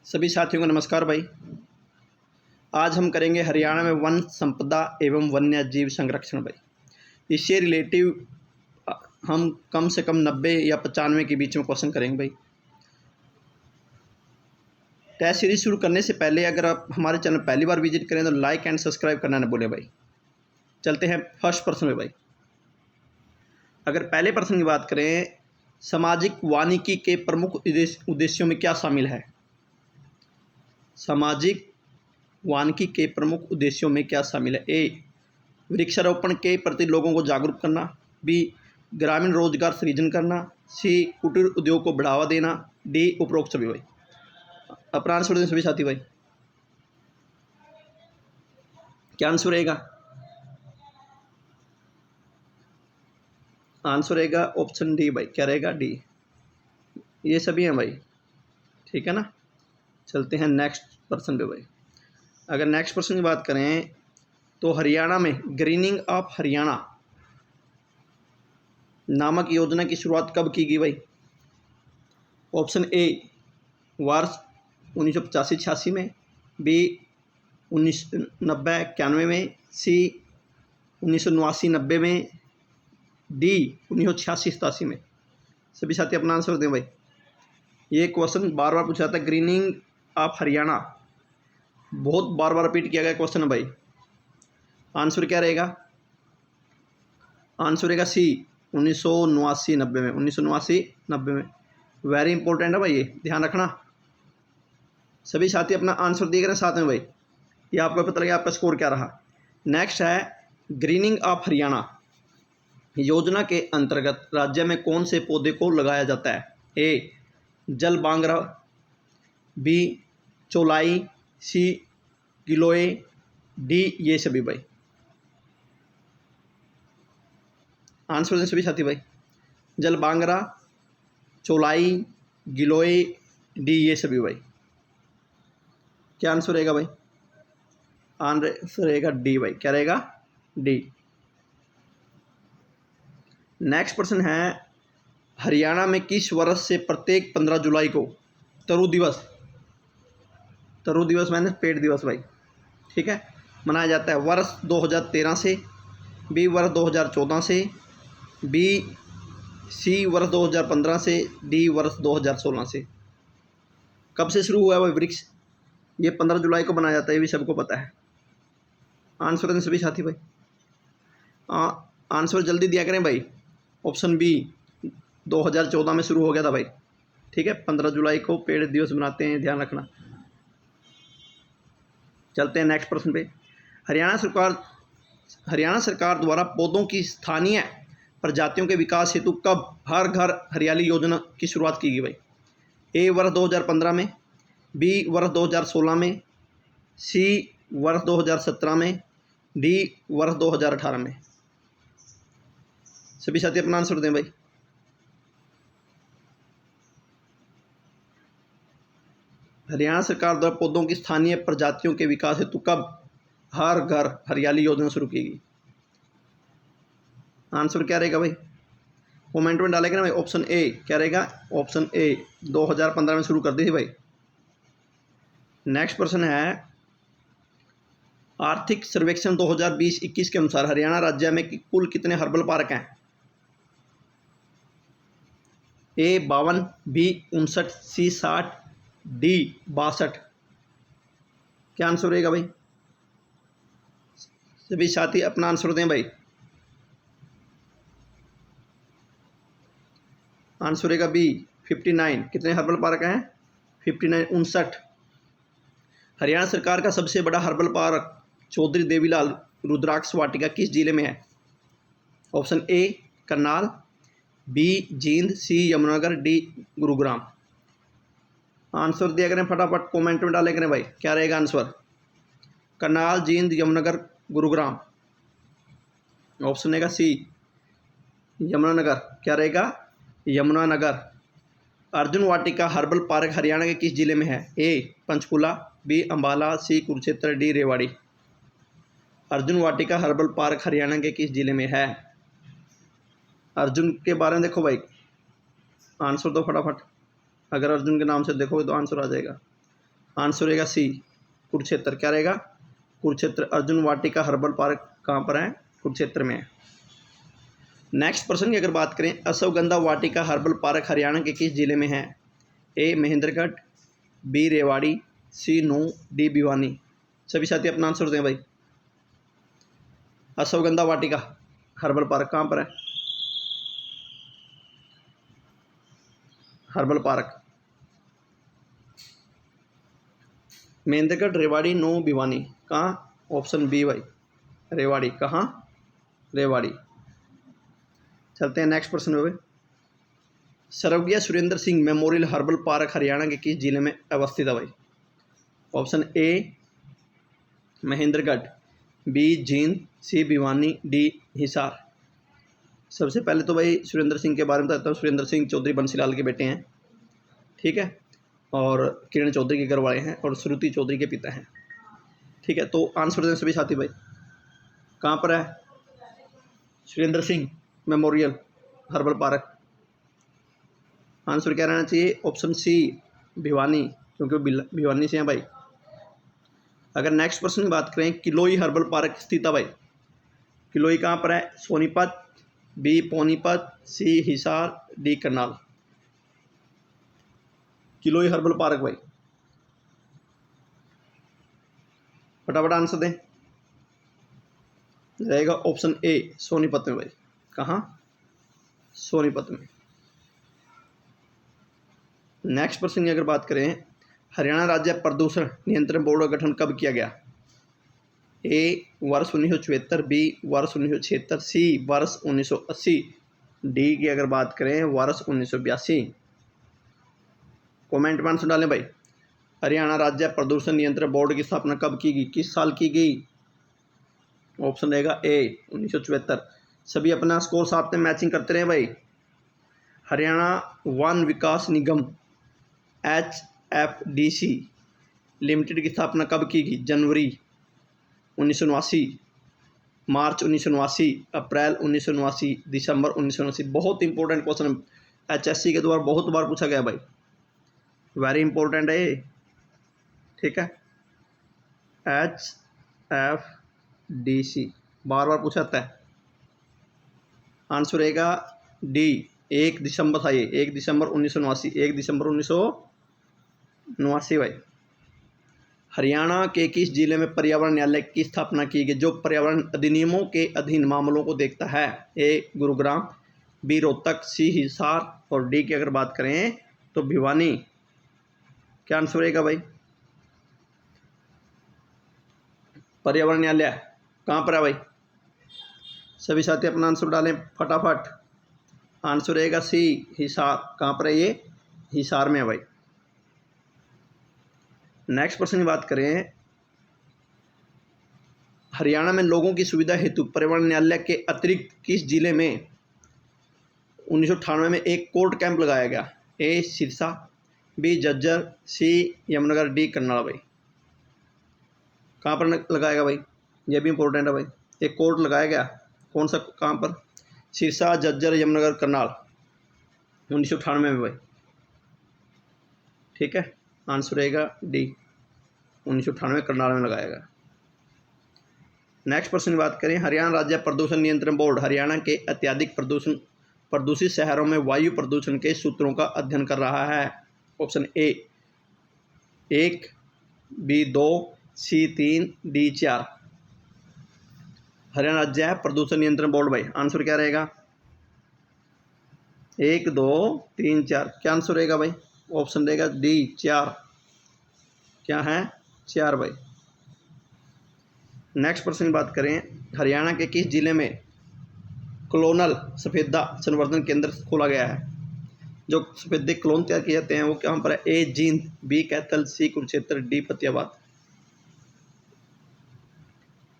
सभी साथियों को नमस्कार भाई। आज हम करेंगे हरियाणा में वन संपदा एवं वन्य जीव संरक्षण भाई। इससे रिलेटिव हम कम से कम 90 या 95 के बीच में क्वेश्चन करेंगे भाई। टेस्ट सीरीज शुरू करने से पहले अगर आप हमारे चैनल पहली बार विजिट करें तो लाइक एंड सब्सक्राइब करना न भूलें भाई। चलते हैं फर्स्ट प्रश्न में भाई। अगर पहले प्रश्न की बात करें, सामाजिक वानिकी के प्रमुख उद्देश्यों में क्या शामिल है? सामाजिक वानिकी के प्रमुख उद्देश्यों में क्या शामिल है? ए, वृक्षारोपण के प्रति लोगों को जागरूक करना। बी, ग्रामीण रोजगार सृजन करना। सी, कुटीर उद्योग को बढ़ावा देना। डी, उपरोक्त सभी भाई। अपना आंसर दें सभी साथी भाई। क्या आंसर रहेगा? आंसर रहेगा ऑप्शन डी भाई। क्या रहेगा? डी। ये सभी हैं भाई, ठीक है ना। चलते हैं नेक्स्ट पर्सन पे भाई। अगर नेक्स्ट पर्सन की बात करें तो हरियाणा में ग्रीनिंग ऑफ हरियाणा नामक योजना की शुरुआत कब की गई भाई? ऑप्शन ए, वर्ष 1985-86 में। बी, 1990-91 में। सी, 1989-90 में। डी, 1986-87 में। सभी साथी अपना आंसर दें भाई। ये क्वेश्चन बार बार पूछा था, ग्रीनिंग ऑफ हरियाणा बहुत बार बार रिपीट किया गया क्वेश्चन है भाई। आंसर क्या रहेगा? आंसर रहेगा सी, 1989-90 में। 1989-90 में। वेरी इंपॉर्टेंट है भाई, ये ध्यान रखना। सभी साथी अपना आंसर दिए गए साथ में भाई। ये आपको पता लगे आपका स्कोर क्या रहा। नेक्स्ट है ग्रीनिंग ऑफ हरियाणा योजना के अंतर्गत राज्य में कौन से पौधे को लगाया जाता है? ए, जल बांगरा। बी, चौलाई। सी, गिलोय। डी, ये सभी भाई। आंसर दें सभी साथी भाई। जल बांगरा, चौलाई, गिलोय, डी, ये सभी भाई। क्या आंसर रहेगा भाई? आंसर रहेगा डी भाई। क्या रहेगा? डी। नेक्स्ट प्रश्न है, हरियाणा में किस वर्ष से प्रत्येक 15 जुलाई को तरु दिवस मैंने पेड़ दिवस भाई, ठीक है, मनाया जाता है? वर्ष 2013 से। बी, वर्ष 2014 से। बी, सी, वर्ष 2015 से। डी, वर्ष 2016 से। कब से शुरू हुआ है भाई वृक्ष? ये 15 जुलाई को मनाया जाता है, ये भी सबको पता है। आंसर दें सभी साथी भाई। आंसर जल्दी दिया करें भाई। ऑप्शन बी, 2014 में शुरू हो गया था भाई, ठीक है। 15 जुलाई को पेड़ दिवस मनाते हैं, ध्यान रखना। चलते हैं नेक्स्ट प्रश्न पे। हरियाणा सरकार द्वारा पौधों की स्थानीय प्रजातियों के विकास हेतु कब हर घर हरियाली योजना की शुरुआत की गई भाई? ए, वर्ष 2015 में। बी, वर्ष 2016 में। सी, वर्ष 2017 में। डी, वर्ष 2018 में। सभी साथी अपना आंसर दें भाई। हरियाणा सरकार द्वारा पौधों की स्थानीय प्रजातियों के विकास हेतु कब हर घर हरियाली योजना शुरू की गई? आंसर क्या रहेगा भाई? कमेंट में डालेगा ना भाई। ऑप्शन ए क्या रहेगा? ऑप्शन ए, 2015 में शुरू कर दी थी भाई। नेक्स्ट प्रश्न है, आर्थिक सर्वेक्षण 2020-21 के अनुसार हरियाणा राज्य में कुल कितने हर्बल पार्क हैं? ए, 52। बी, 59। सी, 60। डी, 62। क्या आंसर रहेगा भाई? सभी साथी अपना आंसर दें भाई। आंसर रहेगा बी, 59। कितने हर्बल पार्क हैं? 59, 59। हरियाणा सरकार का सबसे बड़ा हर्बल पार्क चौधरी देवीलाल रुद्राक्ष वाटिका किस जिले में है? Option A, Karnal. B, Jind. C, Yamunanagar. D, Gurugram. Answer दिया करें फटाफट, कमेंट में डाले करें भाई। क्या रहेगा आंसर? करनाल, जींद, यमुनानगर, गुरुग्राम। ऑप्शन रहेगा सी, यमुनानगर। क्या रहेगा? यमुनानगर। अर्जुन वाटिका हर्बल पार्क हरियाणा के किस जिले में है? ए, पंचकुला। बी, अंबाला। सी, कुरुक्षेत्र। डी, रेवाड़ी। अर्जुन वाटिका हर्बल पार्क हरियाणा के किस जिले में है? अर्जुन के बारे में देखो भाई, आंसर दो फटाफट। अगर अर्जुन के नाम से देखोगे तो आंसर आ जाएगा। आंसर रहेगा सी कुरुक्षेत्र। क्या रहेगा? कुरुक्षेत्र। अर्जुन वाटिका हर्बल पार्क कहाँ पर है? कुरुक्षेत्र में है। नेक्स्ट प्रश्न की अगर बात करें, अश्वगंधा वाटिका हर्बल पार्क हरियाणा के किस जिले में है? ए महेंद्रगढ़, बी रेवाड़ी, सी नूंह, डी भिवानी। सभी साथी अपना आंसर दें भाई। अश्वगंधा वाटिका हर्बल पार्क कहाँ पर है? Herbal park Mahendragarh, Rewari, Nuh, Bhiwani. कहाँ? ऑप्शन बी भाई, रेवाड़ी। कहाँ? रेवाड़ी। चलते हैं नेक्स्ट प्रश्न में। स्वर्गीय Surendra Singh memorial herbal park Haryana के किस जिले में अवस्थित है भाई? Option A Mahendragarh, B Jind, C Bhiwani, D Hisar. सबसे पहले तो भाई सुरेंद्र सिंह के बारे में बताता हूँ। सुरेंद्र सिंह चौधरी बंसीलाल के बेटे हैं, ठीक है, और किरण चौधरी के घर वाले हैं और श्रुति चौधरी के पिता हैं, ठीक है। तो आंसर दें सभी साथी भाई। कहाँ पर है Surendra Singh memorial herbal park? Answer क्या रहना चाहिए? ऑप्शन सी भिवानी, क्योंकि भिवानी से हैं भाई। अगर नेक्स्ट प्रश्न की बात करें, किलोई हर्बल पार्क स्थित है भाई। किलोई कहाँ पर है? Sonipat, B Panipat, C Hisar, D Karnal. Kiloi herbal park भाई, फटाफट आंसर दें। रहेगा ऑप्शन ए सोनीपत में भाई। कहाँ? सोनीपत में। नेक्स्ट प्रश्न की अगर बात करें, हरियाणा राज्य प्रदूषण नियंत्रण बोर्ड का गठन कब किया गया? ए वर्ष 1974, बी वर्ष 1976, सी वर्ष 1980, डी की अगर बात करें वर्ष 1982। कमेंट में आंसर डालें भाई। हरियाणा राज्य प्रदूषण नियंत्रण बोर्ड की स्थापना कब की गई? किस साल की गई? ऑप्शन रहेगा ए 1974। सभी अपना स्कोर साथ में मैचिंग करते रहे भाई। हरियाणा वन विकास निगम HFDC लिमिटेड की स्थापना कब की गई? जनवरी 1979, मार्च 1979, अप्रैल 1979, दिसंबर 1979। बहुत इंपॉर्टेंट क्वेश्चन HSC के द्वारा बहुत बार पूछा गया भाई, वेरी इंपॉर्टेंट है ये, ठीक है। HFDC बार बार पूछा जाता है। आंसर रहेगा डी 1 दिसंबर था ये, 1 दिसंबर 1979, 1 दिसंबर 1979 भाई। हरियाणा के किस जिले में पर्यावरण न्यायालय की स्थापना की गई जो पर्यावरण अधिनियमों के अधीन मामलों को देखता है? ए गुरुग्राम, बी रोहतक, सी हिसार और डी की अगर बात करें तो भिवानी। क्या आंसर रहेगा भाई? पर्यावरण न्यायालय कहाँ पर है भाई? सभी साथी अपना आंसर डालें फटाफट। आंसर रहेगा सी हिसार। कहाँ पर है ये? हिसार में है भाई। नेक्स्ट प्रश्न की बात करें, हरियाणा में लोगों की सुविधा हेतु पर्यावरण न्यायालय के अतिरिक्त किस जिले में 1998 में एक कोर्ट कैंप लगाया गया? ए सिरसा, बी झज्जर, सी यमुनानगर, डी करनाल भाई। कहाँ पर लगाएगा भाई? ये भी इंपॉर्टेंट है भाई। एक कोर्ट लगाया गया, कौन सा? कहाँ पर? सिरसा, झज्जर, यमुनानगर, करनाल 1998 में भाई, ठीक है। आंसर रहेगा डी 1998 करनाल में लगाया गया। नेक्स्ट प्रश्न की बात करें, हरियाणा राज्य प्रदूषण नियंत्रण बोर्ड हरियाणा के अत्यधिक प्रदूषित शहरों में वायु प्रदूषण के सूत्रों का अध्ययन कर रहा है। Option A 1, B 2, C 3, D 4। Haryana राज्य प्रदूषण नियंत्रण बोर्ड भाई, आंसर क्या रहेगा? 1, 2, 3, 4। क्या आंसर रहेगा भाई? ऑप्शन रहेगा डी 4। क्या है? 4 भाई। नेक्स्ट प्रश्न की बात करें, हरियाणा के किस जिले में क्लोनल सफेदा संवर्धन केंद्र खोला गया है? जो सफेदे क्लोन तैयार किए जाते हैं वो कहाँ पर है? ए जींद, बी कैथल, सी कुरुक्षेत्र, डी फतेहाबाद।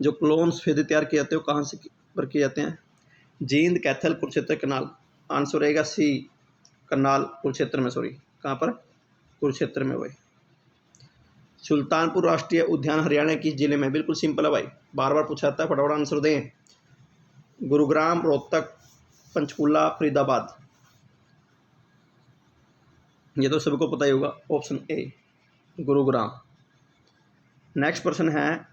जो क्लोन सफेदे तैयार किए जाते हैं वो कहाँ से पर किए जाते हैं? जींद, कैथल, कुरुक्षेत्र, करनाल। आंसर रहेगा सी करनाल, कुरुक्षेत्र में, सॉरी कहाँ पर? कुरुक्षेत्र में भाई। सुल्तानपुर राष्ट्रीय उद्यान हरियाणा किस जिले में? बिल्कुल सिंपल है भाई, बार बार पूछा जाता है, फटाफट आंसर दें। गुरुग्राम, रोहतक, पंचकूला, फरीदाबाद। ये तो सबको पता ही होगा, ऑप्शन ए गुरुग्राम। नेक्स्ट प्रश्न है,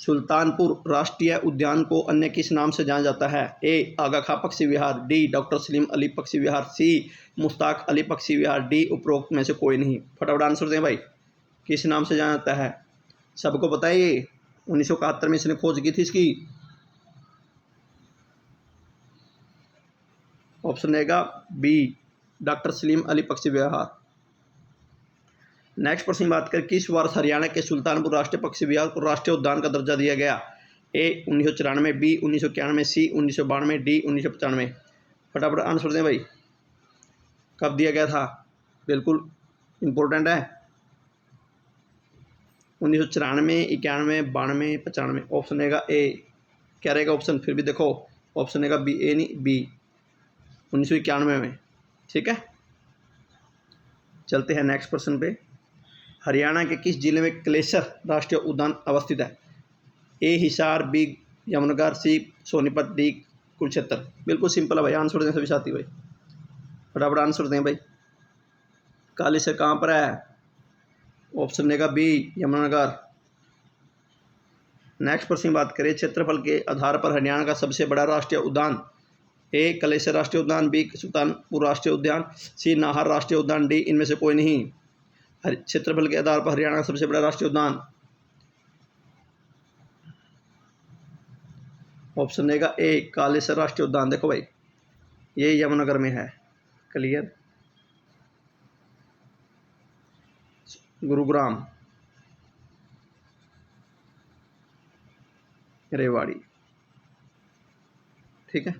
सुल्तानपुर राष्ट्रीय उद्यान को अन्य किस नाम से जाना जाता है? ए आगा खां पक्षी विहार, डी डॉक्टर सलीम अली पक्षी विहार, सी मुश्ताक अली पक्षी विहार, डी उपरोक्त में से कोई नहीं। फटाफट आंसर दें भाई, किस नाम से जाना जाता है? सबको पता है ये 1971 में इसने खोज की थी इसकी। ऑप्शन रहेगा बी डॉक्टर सलीम अली पक्षी विहार। नेक्स्ट प्रश्न बात करें, किस वर्ष हरियाणा के सुल्तानपुर राष्ट्रीय पक्षी विहार को राष्ट्रीय उद्यान का दर्जा दिया गया? ए 1994, बी 1991, सी 1992, डी 1995। फटाफट आंसर दें भाई, कब दिया गया था? बिल्कुल इम्पोर्टेंट है। 1994, 91, 92, 95। ऑप्शन रहेगा ए। क्या रहेगा ऑप्शन? फिर भी देखो, ऑप्शन रहेगा बी, ए नहीं बी, 1991 में। ठीक है, चलते हैं नेक्स्ट प्रश्न पे। हरियाणा के किस जिले में क्लेसर राष्ट्रीय उद्यान अवस्थित है? ए हिसार, बी यमुनानगर, सी सोनीपत, डी कुरुक्षेत्र। बिल्कुल सिंपल है भाई, आंसर दें सभी साथी भाई, फटाफट आंसर दें भाई। कालेसर कहाँ पर है? ऑप्शन देगा बी यमुनानगर। नेक्स्ट प्रश्न बात करें, क्षेत्रफल के आधार पर हरियाणा का सबसे बड़ा राष्ट्रीय उद्यान? ए कलेसर राष्ट्रीय उद्यान, बी सुल्तानपुर राष्ट्रीय उद्यान, सी नाहर राष्ट्रीय उद्यान, डी इनमें से कोई नहीं। क्षेत्रफल के आधार पर हरियाणा का सबसे बड़ा राष्ट्रीय उद्यान, ऑप्शन देगा ए कालेसर राष्ट्रीय उद्यान। देखो भाई, ये यमुनानगर में है। क्लियर? गुरुग्राम, रेवाड़ी। ठीक है,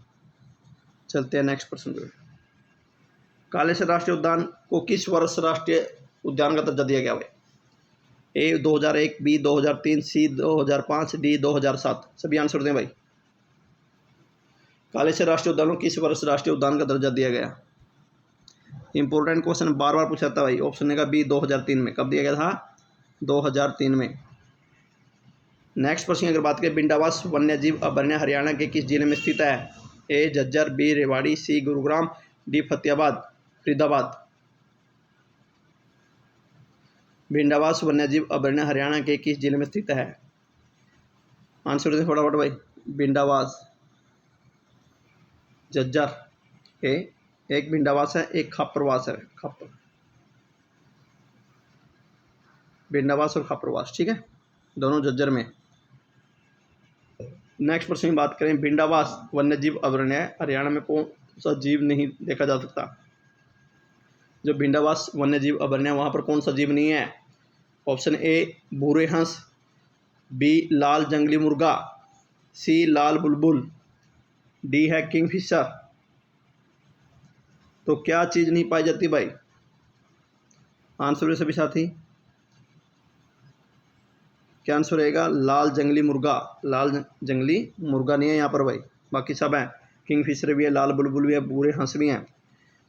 चलते हैं नेक्स्ट प्रश्न पे। कालेसर राष्ट्रीय उद्यान को किस वर्ष राष्ट्रीय उद्यान का दर्जा दिया गया है? ए 2001, बी 2003, सी 2005, डी 2007। सभी आंसर दें भाई। कालेसर राष्ट्रीय उद्यान को किस वर्ष राष्ट्रीय उद्यान का दर्जा दिया गया? इंपॉर्टेंट क्वेश्चन बार बार पूछा था भाई। ऑप्शन देगा बी 2003 में। कब दिया गया था? 2003 में। नेक्स्ट प्रश्न अगर बात करें, बिंडावास वन्यजीव अभयारण्य हरियाणा के किस जिले में स्थित है? ए झज्जर, बी रेवाड़ी, सी गुरुग्राम, डी फतेहाबाद फरीदाबाद। बिंडावास वन्यजीव अभयारण्य हरियाणा के किस जिले में स्थित है? आंसर दें फटाफट भाई। बिंडावास, झज्जर। एक बिंडावास है, एक खापरवास है। खापर, बिंडावास और खापरवास। ठीक है, दोनों झज्जर में। नेक्स्ट प्रश्न की बात करें, बिंडावास वन्यजीव अभयारण्य हरियाणा में कौन सा जीव नहीं देखा जा सकता? जो बिंडावास वन्यजीव अभयारण्य वहाँ पर कौन सा जीव नहीं है? ऑप्शन ए भूरे हंस, बी लाल जंगली मुर्गा, सी लाल बुलबुल, डी है किंगफिशर। तो क्या चीज़ नहीं पाई जाती भाई? आंसर है सभी साथी, क्या आंसर रहेगा? लाल जंगली मुर्गा। लाल जंगली मुर्गा नहीं है यहाँ पर भाई, बाकी सब हैं। किंगफिशर भी है, लाल बुलबुल भी है, भूरे हंस भी हैं।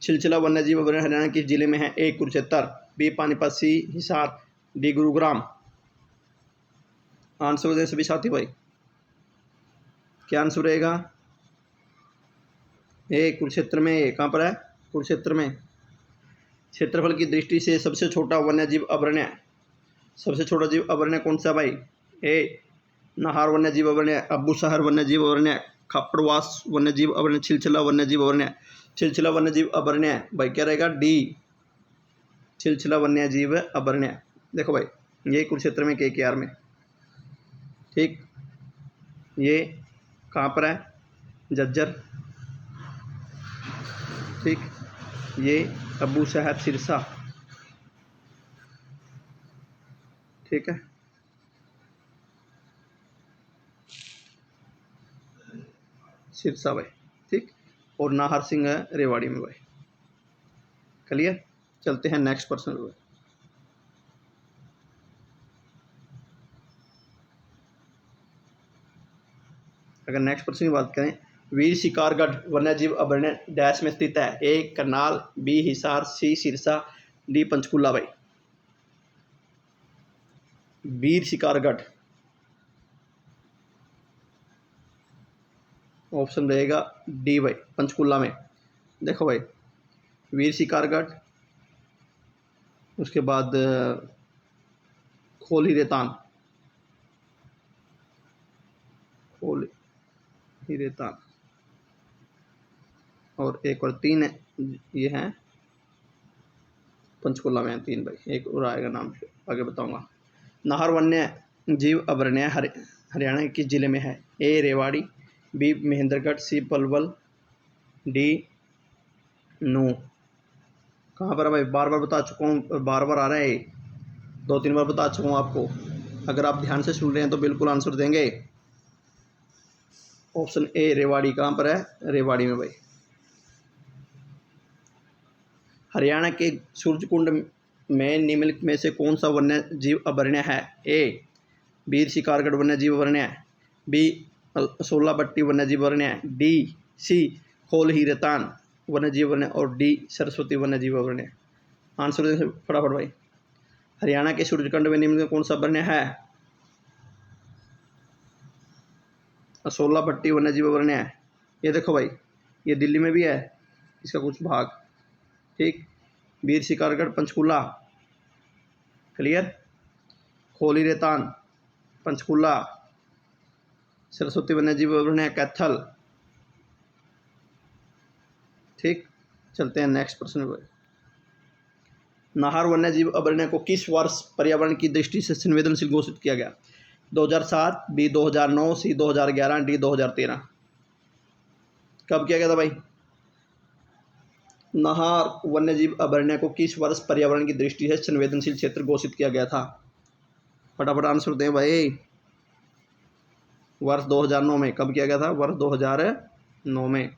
सिलसिला वन्यजीव अभयारण्य हरियाणा किस जिले में है? ए Kurukshetra, B Panipat, C Hisar, D Gurugram. Answer दें सभी साथी भाई, क्या आंसर रहेगा? ए कुरुक्षेत्र में। ए कहाँ पर है? कुरुक्षेत्र में। क्षेत्रफल की दृष्टि से सबसे छोटा वन्यजीव अभयारण्य, सबसे छोटा जीव अभयारण्य कौन सा भाई? ए नाहर वन्यजीव अभयारण्य, अबूशहर वन्यजीव अभयारण्य, खापरवास वन्यजीव अभयारण्य, छिलछिला वन्यजीव अभयारण्य। छिलछिला वन्यजीव अभयारण्य भाई क्या रहेगा? डी छिलछिला वन्यजीव अभयारण्य। देखो भाई, ये कुरुक्षेत्र में KKR में। ठीक, ये कहाँ पर है? झज्जर। ठीक, ये अबूशहर सिरसा। ठीक है, सिरसा भाई। ठीक, और नाहर सिंह है रेवाड़ी में भाई। क्लियर? चलते हैं नेक्स्ट प्रश्न पे। अगर नेक्स्ट प्रश्न की बात करें, वीर शिकारगढ़ वन्यजीव अभयारण्य डैश में स्थित है? ए करनाल, बी हिसार, सी सिरसा, डी पंचकुला भाई। वीर शिकारगढ़, ऑप्शन रहेगा डी भाई, पंचकुला में। देखो भाई, वीर शिकारगढ़, उसके बाद खोली रेतान, खोल ही रेतान, और एक और 3 है, ये हैं पंचकुला में 3 भाई, एक और आएगा नाम आगे बताऊंगा। नाहर वन्य जीव अभयारण्य हरियाणा के किस जिले में है? ए रेवाड़ी, बी महेंद्रगढ़, सी पलवल, डी नू। कहाँ पर है भाई? बार बार बता चुका हूँ, बार बार आ रहा है, 2-3 बार बता चुका हूँ आपको। अगर आप ध्यान से सुन रहे हैं तो बिल्कुल आंसर देंगे। ऑप्शन ए रेवाड़ी, कहाँ पर है? रेवाड़ी में भाई। हरियाणा के सूरजकुंड में निम्नलिखित में से कौन सा वन्य जीव अभयारण्य है? ए वीर शिकारगढ़ वन्य जीव अभयारण्य, बी सोलाबट्टी वन्य जीव अभयारण्य, डी सी खोल ही रेतान वन्य जीव अभयारण्य, और डी सरस्वती वन्य जीव अभयारण्य। आंसर दें फटाफट भाई। हरियाणा के सूरजकुंड में निम्न में कौन सा अभयारण्य है? सोलाबट्टी वन्य जीव अभयारण्य है। ये देखो भाई, ये दिल्ली में भी है इसका कुछ भाग, ठीक। वीर शिकारगढ़ पंचकूला, क्लियर। खोली रेतान पंचकूला, सरस्वती वन्य जीव अभयारण्य कैथल, ठीक। चलते हैं नेक्स्ट प्रश्न पर। नाहर वन्य जीव अभयारण्य को किस वर्ष पर्यावरण की दृष्टि से संवेदनशील घोषित किया गया? 2007, बी 2009, सी 2011, डी 2013। कब किया गया था भाई? नाहर वन्यजीव अभयारण्य को किस वर्ष पर्यावरण की दृष्टि से संवेदनशील क्षेत्र घोषित किया गया था? फटाफट आंसर दें भाई। वर्ष 2009 में। कब किया गया था? वर्ष 2009 में।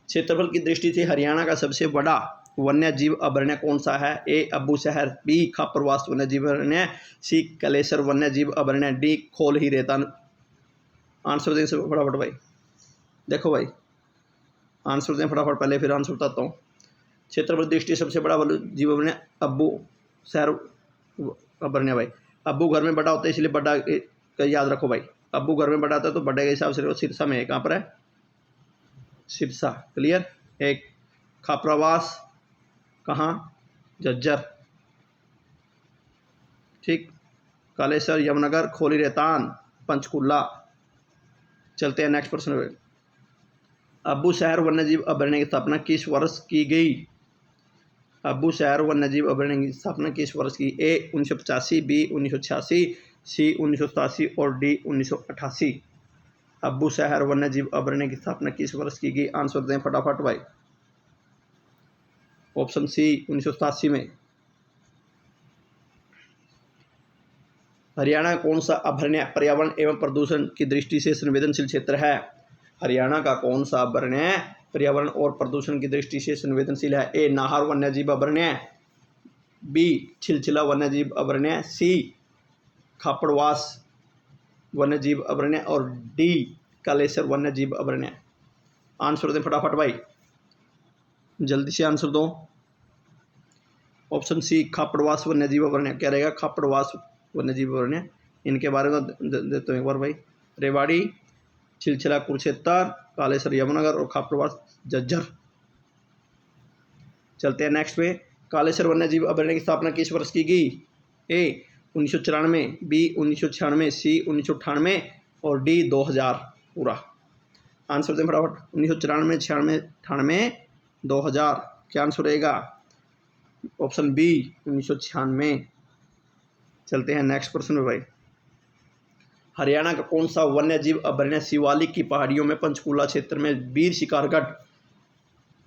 क्षेत्रफल की दृष्टि से हरियाणा का सबसे बड़ा वन्य जीव अभयारण्य कौन सा है? ए अब्बू शहर, बी खापरवास वन्य जीव अभयारण्य, सी कलेसर वन्य जीव अभयारण्य, डी खोल ही रेतान। आंसर दें फटाफट भाई। देखो भाई, आंसर दें फटाफट, पहले फिर आंसर बताता हूँ। क्षेत्रफल दृष्टि सबसे बड़ा जीव अभयारण्य अब्बू शहर अभयारण्य भाई। अब्बू घर में बड़ा होता है, इसलिए बड़ा का याद रखो भाई। अब्बू घर में बड़ा होता है तो बड़े के हिसाब से सिरसा में है। कहाँ पर है? सिरसा, क्लियर। एक खापरावास कहाँ? झज्जर, ठीक। कालेसर यमुनानगर, खोली रेतान पंचकूला। चलते हैं नेक्स्ट प्रश्न पे। अब्बू शहर वन्यजीव अभयारण्य की स्थापना किस वर्ष की गई? अब्बू शहर वन्यजीव अभयारण्य की स्थापना किस वर्ष की? ए 1985, बी 1986, सी 1987 और डी 1988। अब्बू शहर वन्यजीव अभयारण्य की स्थापना किस वर्ष की गई? आंसर दें फटाफट भाई। ऑप्शन सी 1987 में। हरियाणा का कौन सा अभयारण्य पर्यावरण एवं प्रदूषण की दृष्टि से संवेदनशील क्षेत्र है? हरियाणा का कौन सा अभयारण्य पर्यावरण और प्रदूषण की दृष्टि से संवेदनशील है? ए नाहर वन्यजीव अभयारण्य, बी छिलछिला वन्यजीव अभयारण्य, सी खापड़वास वन्यजीव अभयारण्य और डी कालेसर वन्यजीव अभयारण्य। आंसर दें फटाफट भाई, जल्दी से आंसर दो। ऑप्शन सी खापड़वास वन्यजीव अभयारण्य। क्या रहेगा? खापड़वास वन्यजीव अभयारण्य। इनके बारे में देते हैं एक बार भाई। रेवाड़ी, छिलछिला कुरुक्षेत्र, कालेसर यमुनानगर और खापड़वास झज्जर। चलते हैं नेक्स्ट पे। कालेसर वन्यजीव अभयारण्य की स्थापना किस वर्ष की गई? ए 1994, बी 1996, सी 1998 और डी 2000 पूरा। आंसर दें फटाफट। 1994, 96, 98, 2000। क्या आंसर रहेगा? Option B 1996। चलते हैं नेक्स्ट प्रश्न में भाई। हरियाणा का कौन सा वन्यजीव अभयारण्य शिवालिक की पहाड़ियों में पंचकूला क्षेत्र में वीर शिकारगढ़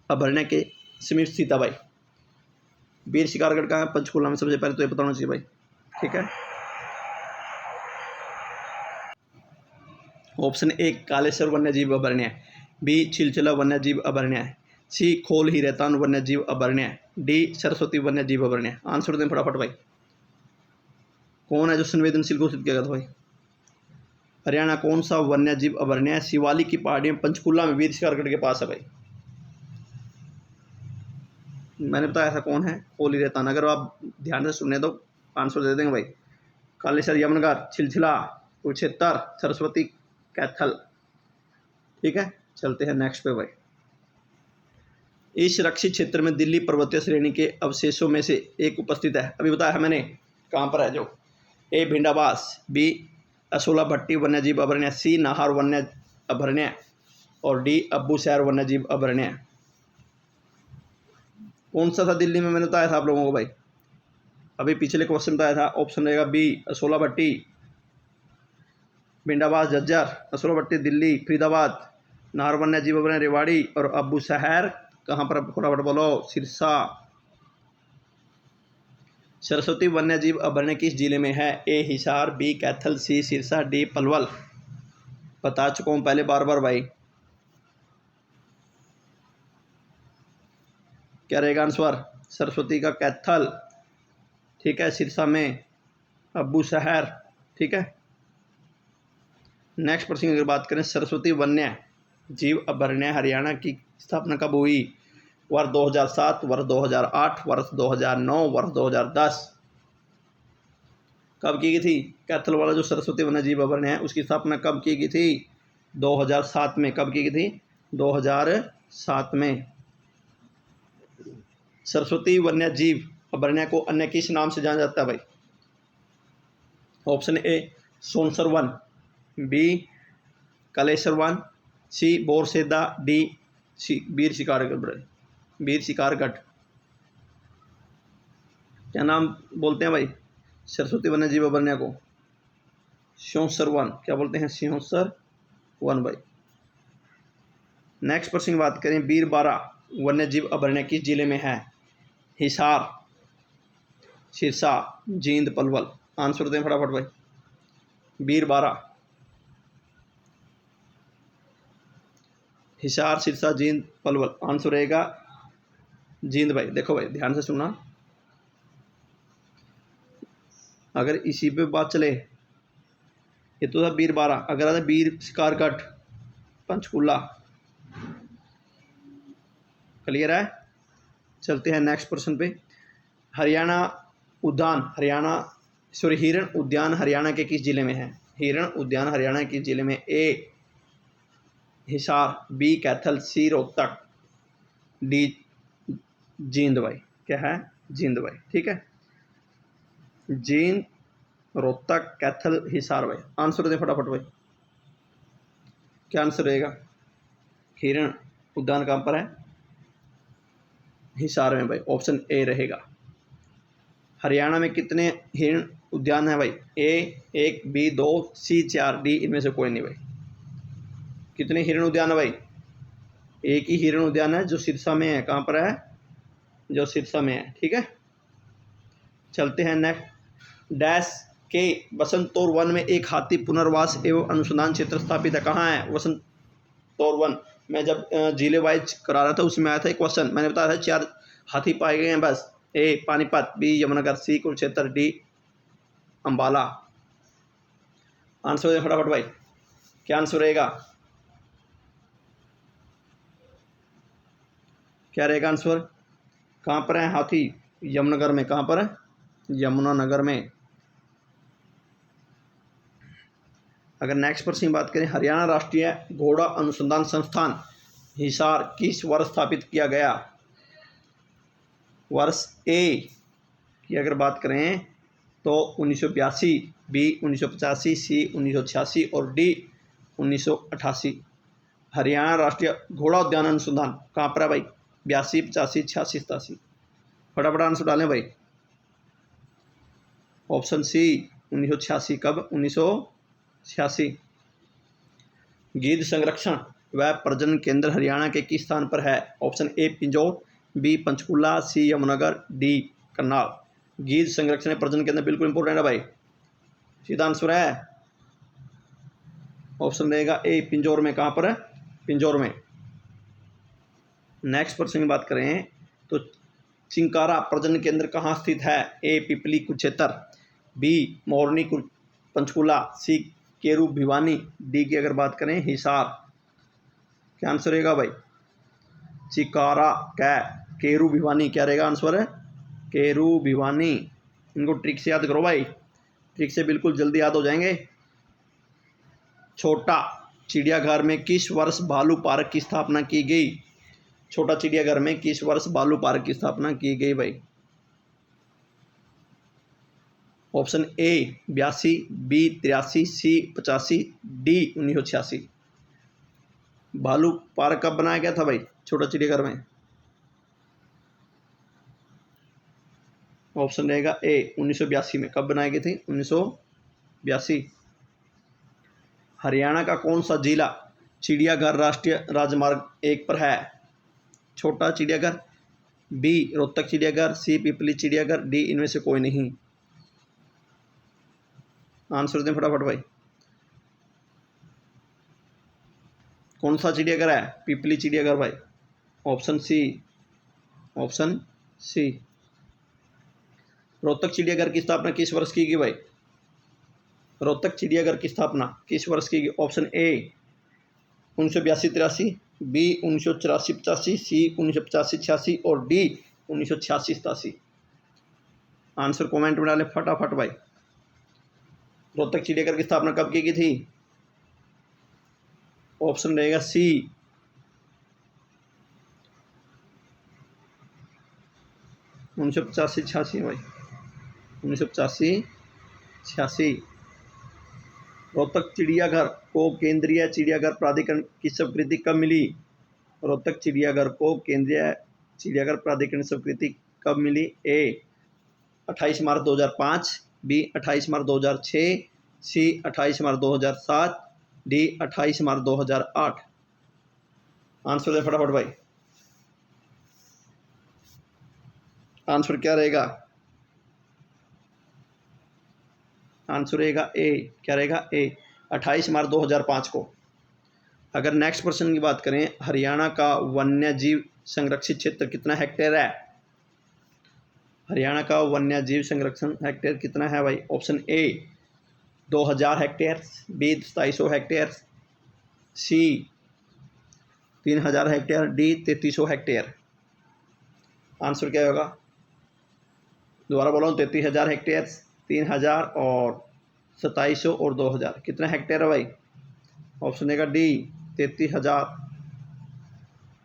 अभयारण्य के समीप स्थित है भाई? वीर शिकारगढ़ कहाँ है? पंचकूला में। सबसे पहले तो ये बताना चाहिए भाई, ठीक है। ऑप्शन ए कालेसर वन्यजीव अभयारण्य, बी छिलछिला वन्यजीव अभयारण्य, सी खोल ही रेतान वन्यजीव अभयारण्य, डी सरस्वती वन्यजीव अभयारण्य। आंसर दें फटाफट भाई। कौन है जो संवेदनशील घोषित किया गया था भाई? हरियाणा कौन सा वन्यजीव अभयारण्य शिवालिक की पहाड़ियों पंचकूला में वीर शिकारगढ़ के पास है भाई? मैंने बताया था कौन है, खोली रेतान। अगर आप ध्यान से सुने तो आंसर दे देंगे भाई। कालेसर यमुनानगर, छिलछिला कुरुक्षेत्र, सरस्वती कैथल, ठीक है। चलते हैं नेक्स्ट पे भाई। इस रक्षित क्षेत्र में दिल्ली पर्वतीय श्रेणी के अवशेषों में से एक उपस्थित है। अभी बताया है मैंने, कहाँ पर है जो? ए भिंडावास, बी असोला भट्टी वन्यजीव अभयारण्य, सी नाहर वन्य अभयारण्य और डी अब्बू शहर वन्यजीव अभयारण्य। कौन सा था दिल्ली में, मैंने बताया था आप लोगों को भाई, अभी पिछले क्वेश्चन बताया था। ऑप्शन रहेगा बी असोला भट्टी, भिंडाबाद झज्जर, असोला भट्टी दिल्ली, फरीदाबाद, नाहर वन्यजीव अभयारण्य रेवाड़ी और अब्बू शहर कहाँ पर, फटाफट बोलो, सिरसा। सरस्वती वन्यजीव अभयारण्य किस जिले में है? ए हिसार, बी कैथल, सी सिरसा, डी पलवल। बता चुका हूँ पहले बार बार भाई। क्या रहेगा आंसर? सरस्वती का कैथल, ठीक है, सिरसा में अब्बू शहर, ठीक है। नेक्स्ट प्रश्न की अगर बात करें, सरस्वती वन्य जीव अभयारण्य हरियाणा की स्थापना कब हुई? वर्ष 2007, वर्ष 2008, वर्ष 2009, वर्ष 2010। कब की गई थी? कैथल वाला जो सरस्वती वन्य जीव अभयारण्य है उसकी स्थापना कब की गई थी? 2007 में। कब की गई थी? 2007 में। सरस्वती वन्य जीव अभयारण्य को अन्य किस नाम से जाना जाता है भाई? ऑप्शन ए सोनसर वन, बी कलेसर वन, सी बोरसेदा, डी वीर शिकारगढ़। क्या नाम बोलते हैं भाई सरस्वती वन्य जीव अभयारण्य को? सिंहसर वन। क्या बोलते हैं? सिंहसर वन भाई। नेक्स्ट प्रश्न की बात करें, बीरबारा वन्य जीव अभयारण्य किस जिले में है? हिसार, सिरसा, जींद, पलवल। आंसर दें फटाफट भाई। बीरबारा, हिसार, सिरसा, जींद, पलवल। आंसर रहेगा जींद भाई। देखो भाई ध्यान से सुनना, अगर इसी पे बात चले, ये तो था बीरबारा, अगर आता वीर शिकारगढ़ पंचकूला। क्लियर है? चलते हैं नेक्स्ट प्रश्न पे। हिरण उद्यान हरियाणा के किस जिले में है? हिरण उद्यान हरियाणा किस जिले में? ए हिसार, बी कैथल, सी रोहतक, डी जींद भाई। क्या है? जींद भाई, ठीक है। जींद, रोहतक, कैथल, हिसार भाई। आंसर दे फटाफट भाई। क्या आंसर रहेगा? हिरण उद्यान कहाँ पर है? हिसार में भाई। ऑप्शन ए रहेगा। हरियाणा में कितने हिरण उद्यान है भाई? ए 1, बी 2, सी 4, डी इनमें से कोई नहीं भाई। कितने हिरण उद्यान है भाई? एक ही हिरण उद्यान है जो सिरसा में है। कहाँ पर है? जो सिरसा में है, ठीक है। चलते हैं नेक्स्ट। डैश के वसंतोर वन में एक हाथी पुनर्वास एवं अनुसंधान क्षेत्र स्थापित है। कहाँ है वसंतोर वन? मैं जब जिले वाइज करा रहा था उसमें आया था एक क्वेश्चन, मैंने बताया था 4 हाथी पाए गए हैं बस। ए पानीपत, बी यमुनानगर, सी कुरुक्षेत्र, डी अंबाला। आंसर दे फटाफट भाई। क्या आंसर रहेगा? क्या रहेगा आंसर? कहाँ पर है हाथी? यमुनानगर में। कहाँ पर है? यमुनानगर में। अगर नेक्स्ट प्रश्न की बात करें, हरियाणा राष्ट्रीय घोड़ा अनुसंधान संस्थान हिसार किस वर्ष स्थापित किया गया? वर्ष ए की अगर बात करें तो 1982, बी 1985, सी 1986 और डी 1988। हरियाणा राष्ट्रीय घोड़ा उद्यान अनुसंधान कहाँ पर है भाई? 82, 85, 86, 87। फटाफट आंसर डालें भाई। Option C 1986। कब? 1986। गिद्ध संरक्षण व प्रजनन केंद्र हरियाणा के किस स्थान पर है? Option A Pinjore, B Panchkula, C Yamunanagar, D Karnal. गिद्ध संरक्षण प्रजनन केंद्र बिल्कुल इंपॉर्टेंट है भाई। सीधा आंसर है ऑप्शन रहेगा ए पिंजौर में। कहाँ पर है? पिंजौर में। नेक्स्ट प्रश्न की बात करें तो चिंकारा प्रजनन केंद्र कहाँ स्थित है? ए पिपली कुरुक्षेत्र, बी मोरनी पंचकूला, सी केरू भिवानी, डी की अगर बात करें हिसार। क्या आंसर रहेगा भाई? चिकारा क्या? केरू भिवानी। क्या रहेगा आंसर? है केरू भिवानी। इनको ट्रिक से याद करो भाई, ट्रिक से बिल्कुल जल्दी याद हो जाएंगे। छोटा चिड़ियाघर में किस वर्ष भालू पार्क की स्थापना की गई? छोटा चिड़ियाघर में किस वर्ष भालू पार्क की स्थापना की गई भाई? Option A 82, B 83, C 85, D 1986। भालू पार्क कब बनाया गया था भाई छोटा चिड़ियाघर में? ऑप्शन रहेगा ए 1982 में। कब बनाई गई थी? 1982। हरियाणा का कौन सा जिला चिड़ियाघर राष्ट्रीय राजमार्ग 1 पर है? छोटा चिड़ियाघर, बी रोहतक चिड़ियाघर, सी पिपली चिड़ियाघर, डी इनमें से कोई नहीं। आंसर दें फटाफट भाई। कौन सा चिड़ियाघर है? पिपली चिड़ियाघर भाई। Option C, option C. Rohtak चिड़ियाघर की स्थापना किस वर्ष की गई भाई? रोहतक चिड़ियाघर की स्थापना किस वर्ष की गई? ऑप्शन ए 1982-83, बी 1984-85, सी 1985-86 और डी 1986-87। आंसर कमेंट में डालें फटाफट भाई। रोहतक चिड़ियाघर की स्थापना कब की गई थी? ऑप्शन रहेगा सी 1985-86 भाई, 1985-86। रोहतक चिड़ियाघर को केंद्रीय चिड़ियाघर प्राधिकरण की स्वीकृति कब मिली? रोहतक चिड़ियाघर को केंद्रीय चिड़ियाघर प्राधिकरण स्वीकृति कब मिली? ए 28 मार्च 2005, बी 28 मार्च 2006, सी 28 मार्च 2007, डी 28 मार्च 2008। आंसर दे फटाफट भाई। आंसर क्या रहेगा? आंसर रहेगा ए। क्या रहेगा? ए 28 मार्च 2005 को। अगर नेक्स्ट क्वेश्चन की बात करें, हरियाणा का वन्य जीव संरक्षित क्षेत्र कितना हेक्टेयर है? हरियाणा का वन्य जीव संरक्षण हेक्टेयर कितना है भाई? Option A 2000 hectare, B 2700 hectare, C 3000 hectare, D 3300 hectare. Answer क्या होगा? दोबारा बोला हूँ, 33,000 हेक्टेयर, 3000 और 2700 और 2000। कितना हेक्टेयर है भाई? ऑप्शन देगा डी 33,000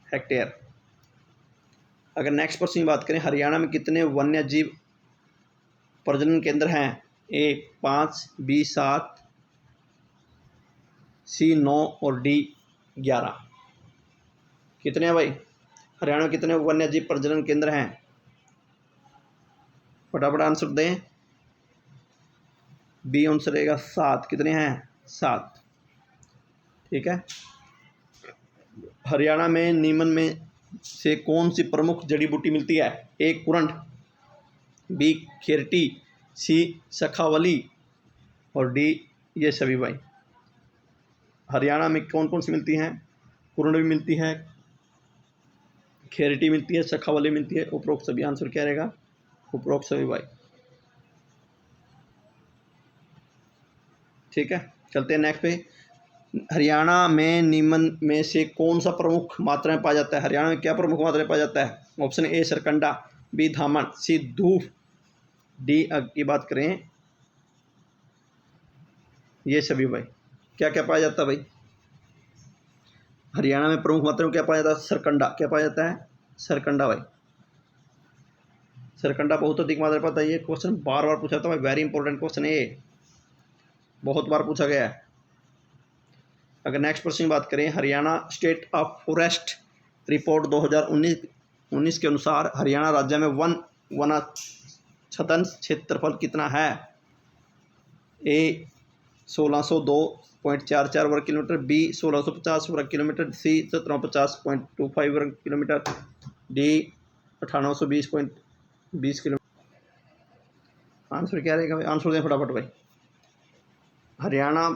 हेक्टेयर। अगर नेक्स्ट क्वेश्चन की बात करें, हरियाणा में कितने वन्य जीव प्रजनन केंद्र हैं? ए 5, बी 7, सी 9 और डी 11। कितने हैं भाई? हरियाणा में कितने वन्य जीव प्रजनन केंद्र हैं? फटाफट आंसर दें। बी आंसर रहेगा 7। कितने हैं? 7। ठीक है। हरियाणा में नीमन में से कौन सी प्रमुख जड़ी बूटी मिलती है? ए कुरंट, बी खेरटी, सी सखावली और डी ये सभी भाई। हरियाणा में कौन कौन सी मिलती हैं? कुरंट भी मिलती है, खेरटी मिलती है, सखावली मिलती है, उपरोक्त सभी। आंसर क्या रहेगा? उपरोक्त सभी भाई। ठीक है, चलते हैं नेक्स्ट पे। हरियाणा में नीमन में से कौन सा प्रमुख मात्रा में पाया जाता है? हरियाणा में क्या प्रमुख मात्रा में पाया जाता है? ऑप्शन ए सरकंडा, बी धामन, सी धूफ, डी की बात करें ये सभी भाई। क्या क्या पाया जाता है भाई? हरियाणा में प्रमुख मात्रा में क्या पाया जाता है? सरकंडा। क्या पाया जाता है? सरकंडा भाई। सरकंडा बहुत अधिक मात्रा में पाता है। ये क्वेश्चन बार बार पूछा था भाई, वेरी इंपॉर्टेंट क्वेश्चन है ये, बहुत बार पूछा गया है। अगर नेक्स्ट क्वेश्चन की बात करें, Haryana state of forest report 2019 के अनुसार हरियाणा राज्य में वनाच्छादन क्षेत्रफल कितना है? ए 1602.44 वर्ग किलोमीटर, बी 1650 वर्ग किलोमीटर, सी 1750.25 वर्ग किलोमीटर, डी 1820.20 किलोमीटर। आंसर क्या रहेगा भाई? आंसर दें फटाफट भाई। हरियाणा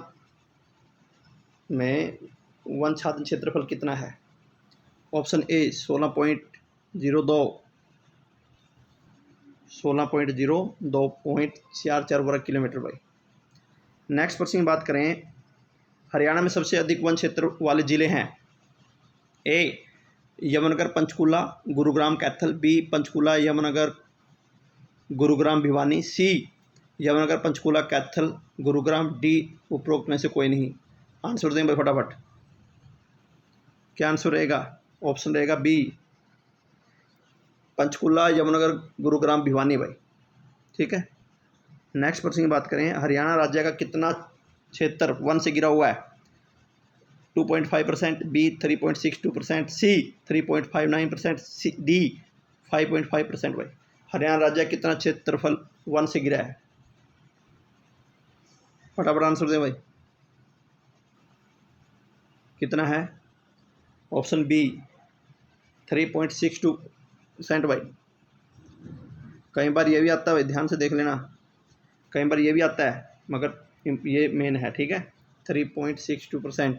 में वन छादन क्षेत्रफल कितना है? ऑप्शन ए 16.02.44 वर्ग किलोमीटर भाई। नेक्स्ट क्वेश्चन की बात करें, हरियाणा में सबसे अधिक वन क्षेत्र वाले जिले हैं? ए यमुनानगर, पंचकूला, गुरुग्राम, कैथल, बी पंचकूला, यमुनानगर, गुरुग्राम, भिवानी, सी यमुनानगर, पंचकूला, कैथल, गुरुग्राम, डी उपरोक्त में से कोई नहीं। आंसर दें भाई फटाफट। क्या आंसर रहेगा? ऑप्शन रहेगा बी पंचकूला, यमुनानगर, गुरुग्राम, भिवानी भाई। ठीक है, नेक्स्ट प्रश्न की बात करें, हरियाणा राज्य का कितना क्षेत्र वन से घिरा हुआ है? 2.5%, बी 3.62%, सी 3.59%, डी 5.5%। भाई हरियाणा राज्य का कितना क्षेत्रफल वन से घिरा है? फटाफट आंसर दें भाई, कितना है? ऑप्शन बी 3.62% भाई। कई बार ये भी आता है भाई, ध्यान से देख लेना, कई बार ये भी आता है मगर ये मेन है, ठीक है। 3.62%।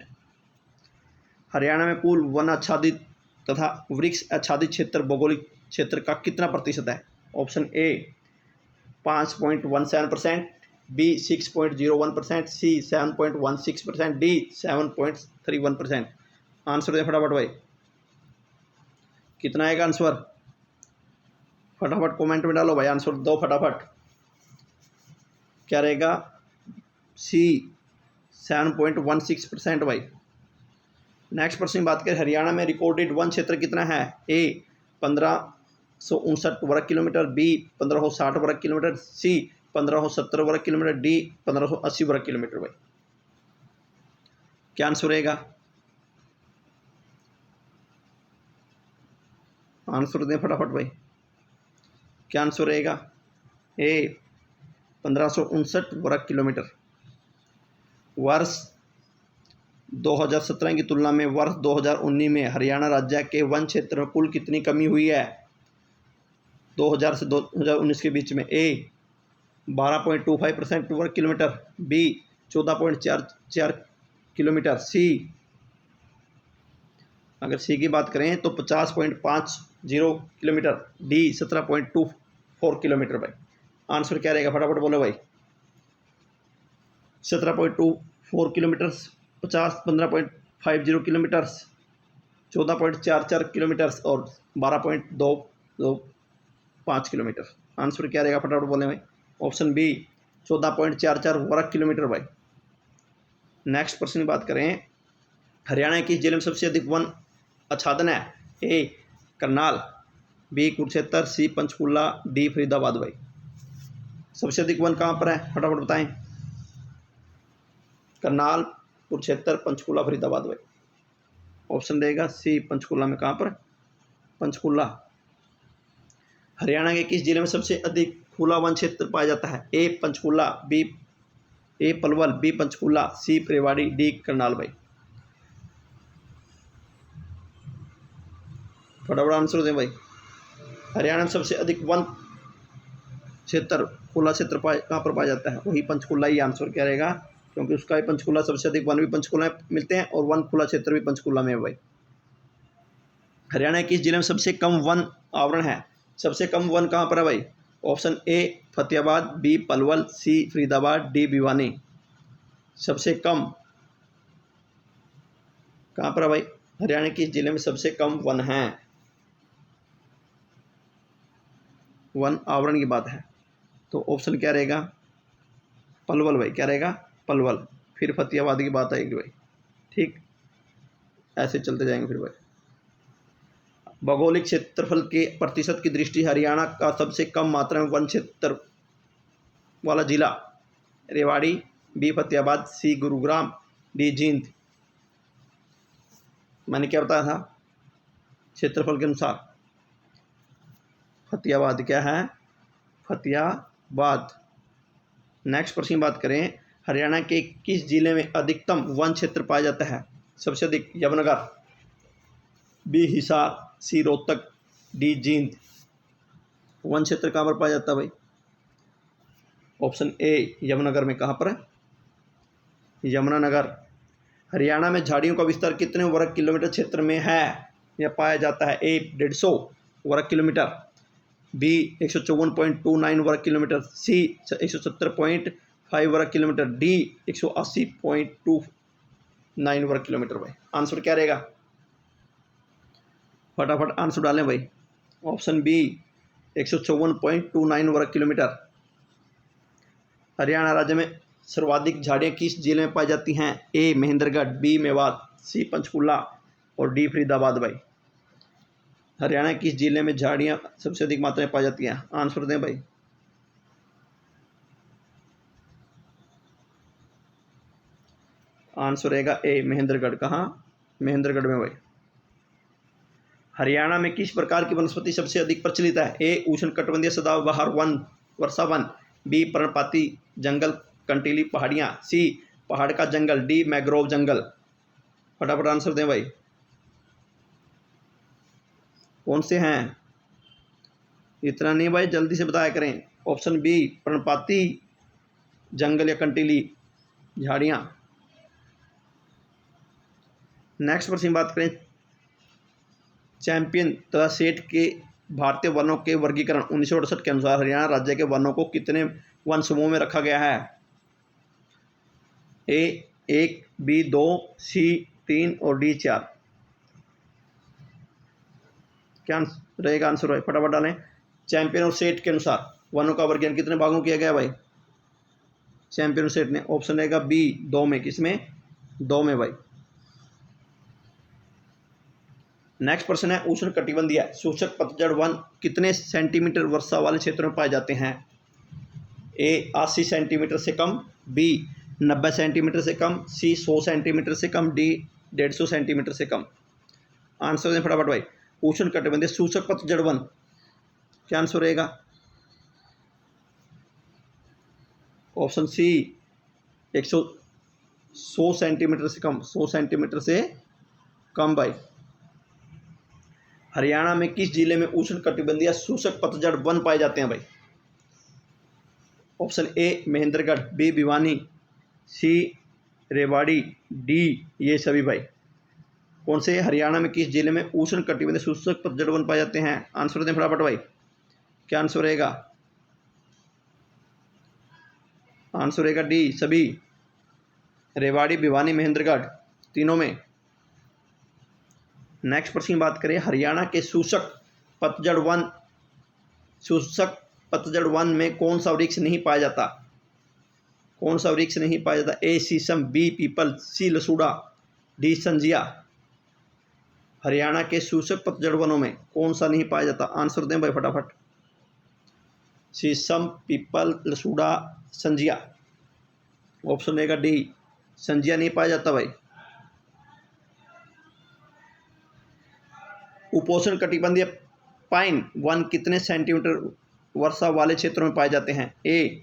हरियाणा में कुल वन आच्छादित तथा वृक्ष आच्छादित क्षेत्र भौगोलिक क्षेत्र का कितना प्रतिशत है? Option A 5.17%, B 6.01%, C 7.16%, D 7.31%। Answer दें फटाफट भाई, कितना आएगा आंसर? फटाफट कमेंट में डालो भाई, आंसर दो फटाफट। क्या रहेगा? सी 7.16% भाई। नेक्स्ट प्रश्न की बात करें, हरियाणा में रिकॉर्डेड वन क्षेत्र कितना है? ए 1559 वर्ग किलोमीटर, बी 1560 वर्ग किलोमीटर, सी 1570 वर्ग किलोमीटर, डी 1580 वर्ग किलोमीटर। भाई क्या आंसर रहेगा? आंसर दें फटाफट भाई, क्या आंसर रहेगा? ए 1559 वर्ग किलोमीटर। वर्ष 2017 की तुलना में वर्ष 2019 में हरियाणा राज्य के वन क्षेत्र में कुल कितनी कमी हुई है 2000 से 2019 के बीच में? ए 12.25% वर्ग किलोमीटर, बी 14.44 किलोमीटर, सी अगर सी की बात करें तो 50.50 किलोमीटर, डी 17.24 किलोमीटर। भाई आंसर क्या रहेगा? फटाफट बोलो भाई। 17.24 किलोमीटर्स, 15.50 किलोमीटर्स, 14.44 किलोमीटर्स और 12.225 किलोमीटर। आंसर क्या रहेगा? फटाफट बोले भाई। ऑप्शन बी 14.44 वर्ग किलोमीटर। भाई नेक्स्ट प्रश्न की बात करें, हरियाणा की जिले में सबसे अधिक वन आच्छादन है? ए करनाल, बी कुरुक्षेत्र, सी पंचकुला, डी फरीदाबाद। भाई सबसे अधिक वन कहाँ पर है? फटाफट बताएं। करनाल, कुरुक्षेत्र, पंचकुला, फरीदाबाद। भाई ऑप्शन रहेगा सी पंचकुला में। कहाँ पर? पंचकुला। हरियाणा के किस जिले में सबसे अधिक खुला वन क्षेत्र पाया जाता है? ए पंचकुला, बी ए पलवल, बी पंचकुला, सी रेवाड़ी, डी करनाल। भाई फटाफट आंसर दें भाई। हरियाणा में सबसे अधिक वन क्षेत्र खुला क्षेत्र कहाँ पर पाया जाता है? वही पंचकुला ही आंसर क्या रहेगा, क्योंकि उसका ही पंचकुला सबसे अधिक वन भी पंचकुला में मिलते हैं और वन खुला क्षेत्र भी पंचकुला में है। भाई हरियाणा के इस जिले में सबसे कम वन आवरण है? सबसे कम वन कहाँ पर है भाई? Option A Fatehabad, B Palwal, C Faridabad, D Bhiwani. सबसे कम कहाँ पर है भाई? हरियाणा के इस जिले में सबसे कम वन है, वन आवरण की बात है तो ऑप्शन क्या रहेगा? पलवल। भाई क्या रहेगा? पलवल। फिर फतेहाबाद की बात आएगी भाई, ठीक ऐसे चलते जाएंगे फिर भाई। भौगोलिक क्षेत्रफल के प्रतिशत की दृष्टि हरियाणा का सबसे कम मात्रा में वन क्षेत्र वाला जिला? रेवाड़ी, बी फतेहाबाद, सी गुरुग्राम, डी जींद। मैंने क्या बताया था क्षेत्रफल के अनुसार? फतेहाबाद क्या है? फतेहाबाद। नेक्स्ट प्रश्न की बात करें, हरियाणा के किस जिले में अधिकतम वन क्षेत्र पाया जाता है? सबसे अधिक यमुनानगर, बी हिसार, सी रोहतक, डी जींद। वन क्षेत्र कहाँ पर पाया जाता है भाई? ऑप्शन ए यमुनानगर में। कहाँ पर है? यमुनानगर। हरियाणा में झाड़ियों का विस्तार कितने वर्ग किलोमीटर क्षेत्र में है या पाया जाता है? ए 150 वर्ग किलोमीटर, बी 154.29 वर्ग किलोमीटर, सी 170.5 वर्ग किलोमीटर, डी 180.29 वर्ग किलोमीटर। भाई आंसर क्या रहेगा? फटाफट आंसर डालें भाई। ऑप्शन बी 154.29 वर्ग किलोमीटर। हरियाणा राज्य में सर्वाधिक झाड़ियाँ किस जिले में पाई जाती हैं? ए महेंद्रगढ़, बी मेवात, सी पंचकुला और डी फरीदाबाद। भाई हरियाणा किस जिले में झाड़ियाँ सबसे अधिक मात्रा में पाई जाती हैं? आंसर दें भाई। आंसर रहेगा ए महेंद्रगढ़। कहाँ? महेंद्रगढ़ में भाई। हरियाणा में किस प्रकार की वनस्पति सबसे अधिक प्रचलित है? ए उष्णकटिबंधीय सदाबहार वन वर्षा वन, बी पर्णपाती जंगल कंटीली पहाड़ियाँ, सी पहाड़ का जंगल, डी मैंग्रोव जंगल। फटाफट आंसर दें भाई, कौन से हैं? इतना नहीं भाई, जल्दी से बताया करें। ऑप्शन बी पर्णपाती जंगल या कंटीली झाड़ियाँ। नेक्स्ट प्रश्न बात करें चैंपियन तथा सेठ के भारतीय वनों के वर्गीकरण 1968 के अनुसार हरियाणा राज्य के वनों को कितने वन समूह में रखा गया है? ए 1, बी 2, सी 3 और डी 4। क्या रहेगा आंसर भाई? फटाफट डालें। चैंपियन और सेठ के अनुसार वनों का वर्गीकरण कितने भागों में किया गया भाई? चैंपियन और सेठ ने। ऑप्शन रहेगा बी 2 में। किसमें? 2 में भाई। नेक्स्ट प्रश्न है उष्णकटिबंधीय शुष्क पतझड़ वन कितने सेंटीमीटर वर्षा वाले क्षेत्रों में पाए जाते हैं? ए 80 सेंटीमीटर से कम, बी 90 सेंटीमीटर से कम, सी 100 सेंटीमीटर से कम, डी 150 सेंटीमीटर से कम। आंसर दें फटाफट भाई। उष्णकटिबंधीय शुष्क पतझड़ वन, क्या आंसर रहेगा? ऑप्शन सी 100 सेंटीमीटर से कम, 100 सेंटीमीटर से कम भाई। हरियाणा में किस जिले में उष्णकटिबंधीय शुष्क पतझड़ वन पाए जाते हैं भाई? Option A Mahendragarh, B Bhiwani, C Rewari, D ये सभी भाई। कौन से? हरियाणा में किस जिले में उष्णकटिबंधीय शुष्क पतझड़ वन पाए जाते हैं? आंसर दें फटाफट भाई, क्या आंसर रहेगा? आंसर रहेगा डी सभी, रेवाड़ी, भिवानी, महेंद्रगढ़, तीनों में। नेक्स्ट प्रश्न बात करें हरियाणा के शुष्क पतझड़ वन में कौन सा वृक्ष नहीं पाया जाता? कौन सा वृक्ष नहीं पाया जाता? ए शीशम, बी पीपल, सी लसूड़ा, डी संजिया। हरियाणा के शुष्क पतझड़ वनों में कौन सा नहीं पाया जाता? आंसर दें भाई फटाफट। शीशम, पीपल, लसूड़ा, संजिया। ऑप्शन रहेगा डी संजिया नहीं पाया जाता भाई। उपोष्ण कटिबंधीय पाइन वन कितने सेंटीमीटर वर्षा वाले क्षेत्रों में पाए जाते हैं? ए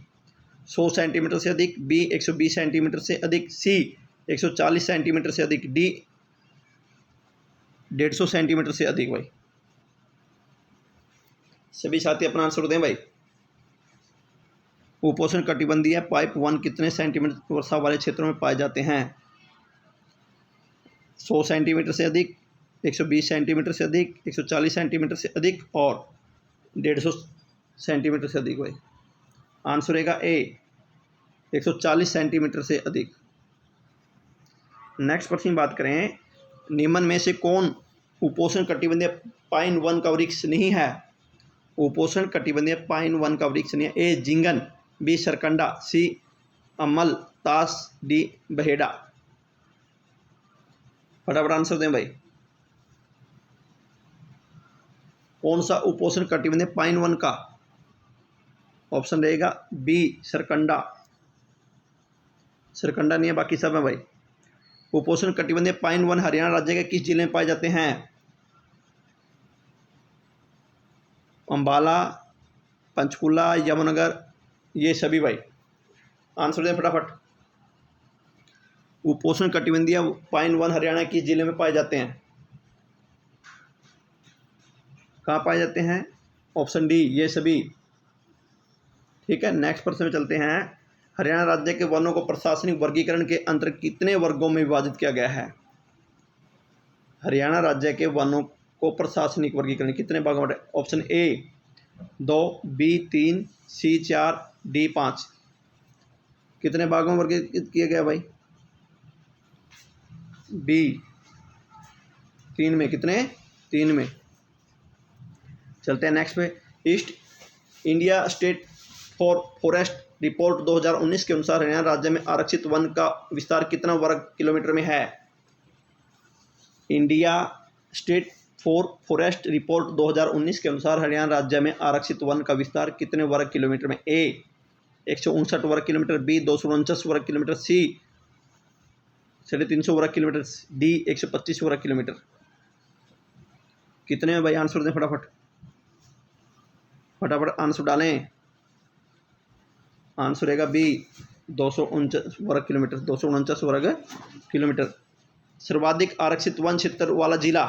100 सेंटीमीटर से अधिक, बी 120 सेंटीमीटर से अधिक, सी 140 सेंटीमीटर से अधिक, डी 150 सेंटीमीटर से अधिक भाई। सभी साथी अपना आंसर दें भाई। उपोष्ण कटिबंधीय पाइप वन कितने सेंटीमीटर वर्षा वाले क्षेत्रों में पाए जाते हैं? 100 सेंटीमीटर से अधिक, 120 सेंटीमीटर से अधिक, 140 सेंटीमीटर से अधिक और 150 सेंटीमीटर से अधिक भाई। आंसर रहेगा ए 140 सेंटीमीटर से अधिक। नेक्स्ट प्रश्न बात करें निम्न में से कौन उपोष्ण कटिबंधीय पाइन वन का वृक्ष नहीं है? उपोष्ण कटिबंधीय पाइन वन का वृक्ष नहीं है। ए जिंगन, बी सरकंडा, सी अमल तास, डी बहेड़ा। फटाफट आंसर दें भाई, कौन सा उपोष्ण कटिबंधीय पाइन वन का? ऑप्शन रहेगा बी सरकंडा। सरकंडा नहीं है, बाकी सब है भाई। उपोष्ण कटिबंधीय पाइन वन हरियाणा राज्य के किस जिले में पाए जाते हैं? अंबाला, पंचकुला, यमुनानगर, ये सभी भाई। आंसर दें फटाफट। उपोष्ण कटिबंधीय पाइन वन हरियाणा किस जिले में पाए जाते हैं? कहाँ पाए जाते हैं? ऑप्शन डी ये सभी। ठीक है, नेक्स्ट प्रश्न में चलते हैं। हरियाणा राज्य के वनों को प्रशासनिक वर्गीकरण के अंतर्गत कितने वर्गों में विभाजित किया गया है? हरियाणा राज्य के वनों को प्रशासनिक वर्गीकरण कितने भागों में? Option A 2, B 3, C 4, D 5। कितने भागों में वर्गीकृत किया गया भाई? बी 3 में। कितने? 3 में। चलते हैं नेक्स्ट पे। East India state forest report 2019 के अनुसार हरियाणा राज्य में आरक्षित वन का विस्तार कितना वर्ग किलोमीटर में है? इंडिया स्टेट फॉरेस्ट रिपोर्ट 2019 के अनुसार हरियाणा राज्य में आरक्षित वन का विस्तार कितने वर्ग किलोमीटर में? ए 159 वर्ग किलोमीटर, बी 249 वर्ग किलोमीटर, सी 350 वर्ग किलोमीटर, डी 125 वर्ग किलोमीटर। कितने में भाई आंसर दें, फटाफट फटाफट आंसर डालें। आंसर रहेगा बी 249 वर्ग किलोमीटर, 249 वर्ग किलोमीटर। सर्वाधिक आरक्षित वन क्षेत्र वाला जिला,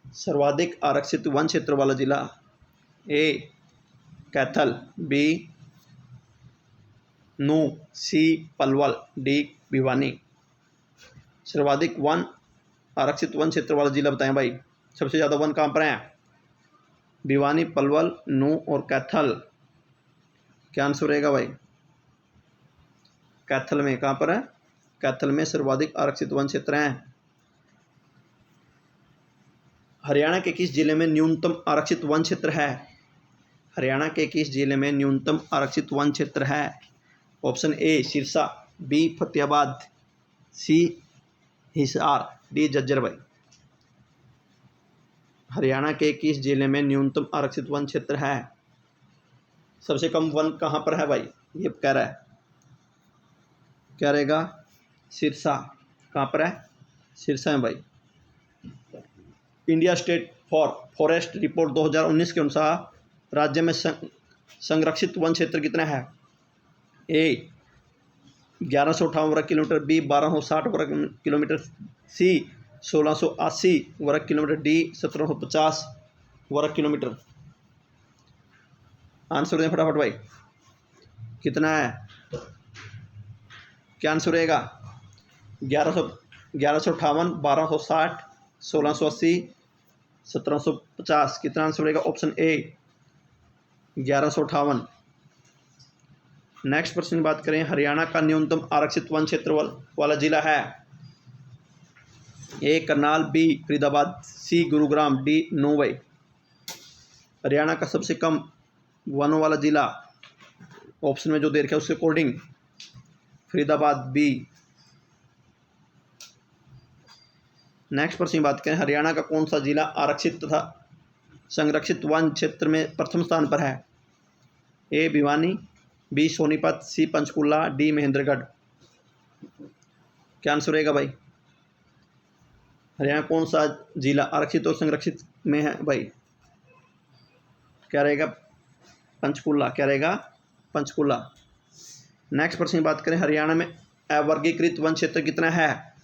सर्वाधिक आरक्षित वन क्षेत्र वाला जिला, ए कैथल, बी नू, सी पलवल, डी भिवानी। सर्वाधिक वन आरक्षित वन क्षेत्र वाला जिला बताएं भाई, सबसे ज़्यादा वन कहाँ पर हैं? भिवानी, पलवल, नू और कैथल। क्या आंसर रहेगा भाई? कैथल में। कहाँ पर है? कैथल में सर्वाधिक आरक्षित वन क्षेत्र हैं। हरियाणा के किस जिले में न्यूनतम आरक्षित वन क्षेत्र है? हरियाणा के किस जिले में न्यूनतम आरक्षित वन क्षेत्र है? Option A Sirsa, B Fatehabad, C Hisar, D Jhajjar. भाई हरियाणा के किस जिले में न्यूनतम आरक्षित वन क्षेत्र है? सबसे कम वन कहाँ पर है भाई? ये कह रहा है, क्या रहेगा? सिरसा। कहाँ पर है? सिरसा में भाई। इंडिया स्टेट फॉरेस्ट रिपोर्ट 2019 के अनुसार राज्य में संरक्षित वन क्षेत्र कितना है? ए 1158 वर्ग किलोमीटर, बी 1260 वर्ग किलोमीटर, सी 1680 वर्ग किलोमीटर, डी 1750 वर्ग किलोमीटर। आंसर दें फटाफट भाई, कितना है? क्या आंसर रहेगा? 1158, 1260, 1680, 1750। कितना आंसर रहेगा? Option A 1158। नेक्स्ट प्रश्न की बात करें, हरियाणा का न्यूनतम आरक्षित वन क्षेत्र वाला जिला है? ए करनाल, बी फरीदाबाद, सी गुरुग्राम, डी नूंह। हरियाणा का सबसे कम वनों वाला जिला ऑप्शन में जो दे रखा है उसके अकॉर्डिंग फरीदाबाद, बी। नेक्स्ट प्रश्न की बात करें, हरियाणा का कौन सा जिला आरक्षित तथा संरक्षित वन क्षेत्र में प्रथम स्थान पर है? ए भिवानी, बी सोनीपत, सी पंचकुला, डी महेंद्रगढ़। क्या आंसर रहेगा भाई? हरियाणा कौन सा जिला आरक्षित और संरक्षित में है भाई? क्या रहेगा? पंचकुला। क्या रहेगा? पंचकुला। नेक्स्ट प्रश्न की बात करें, हरियाणा में अवर्गीकृत वन क्षेत्र कितना है?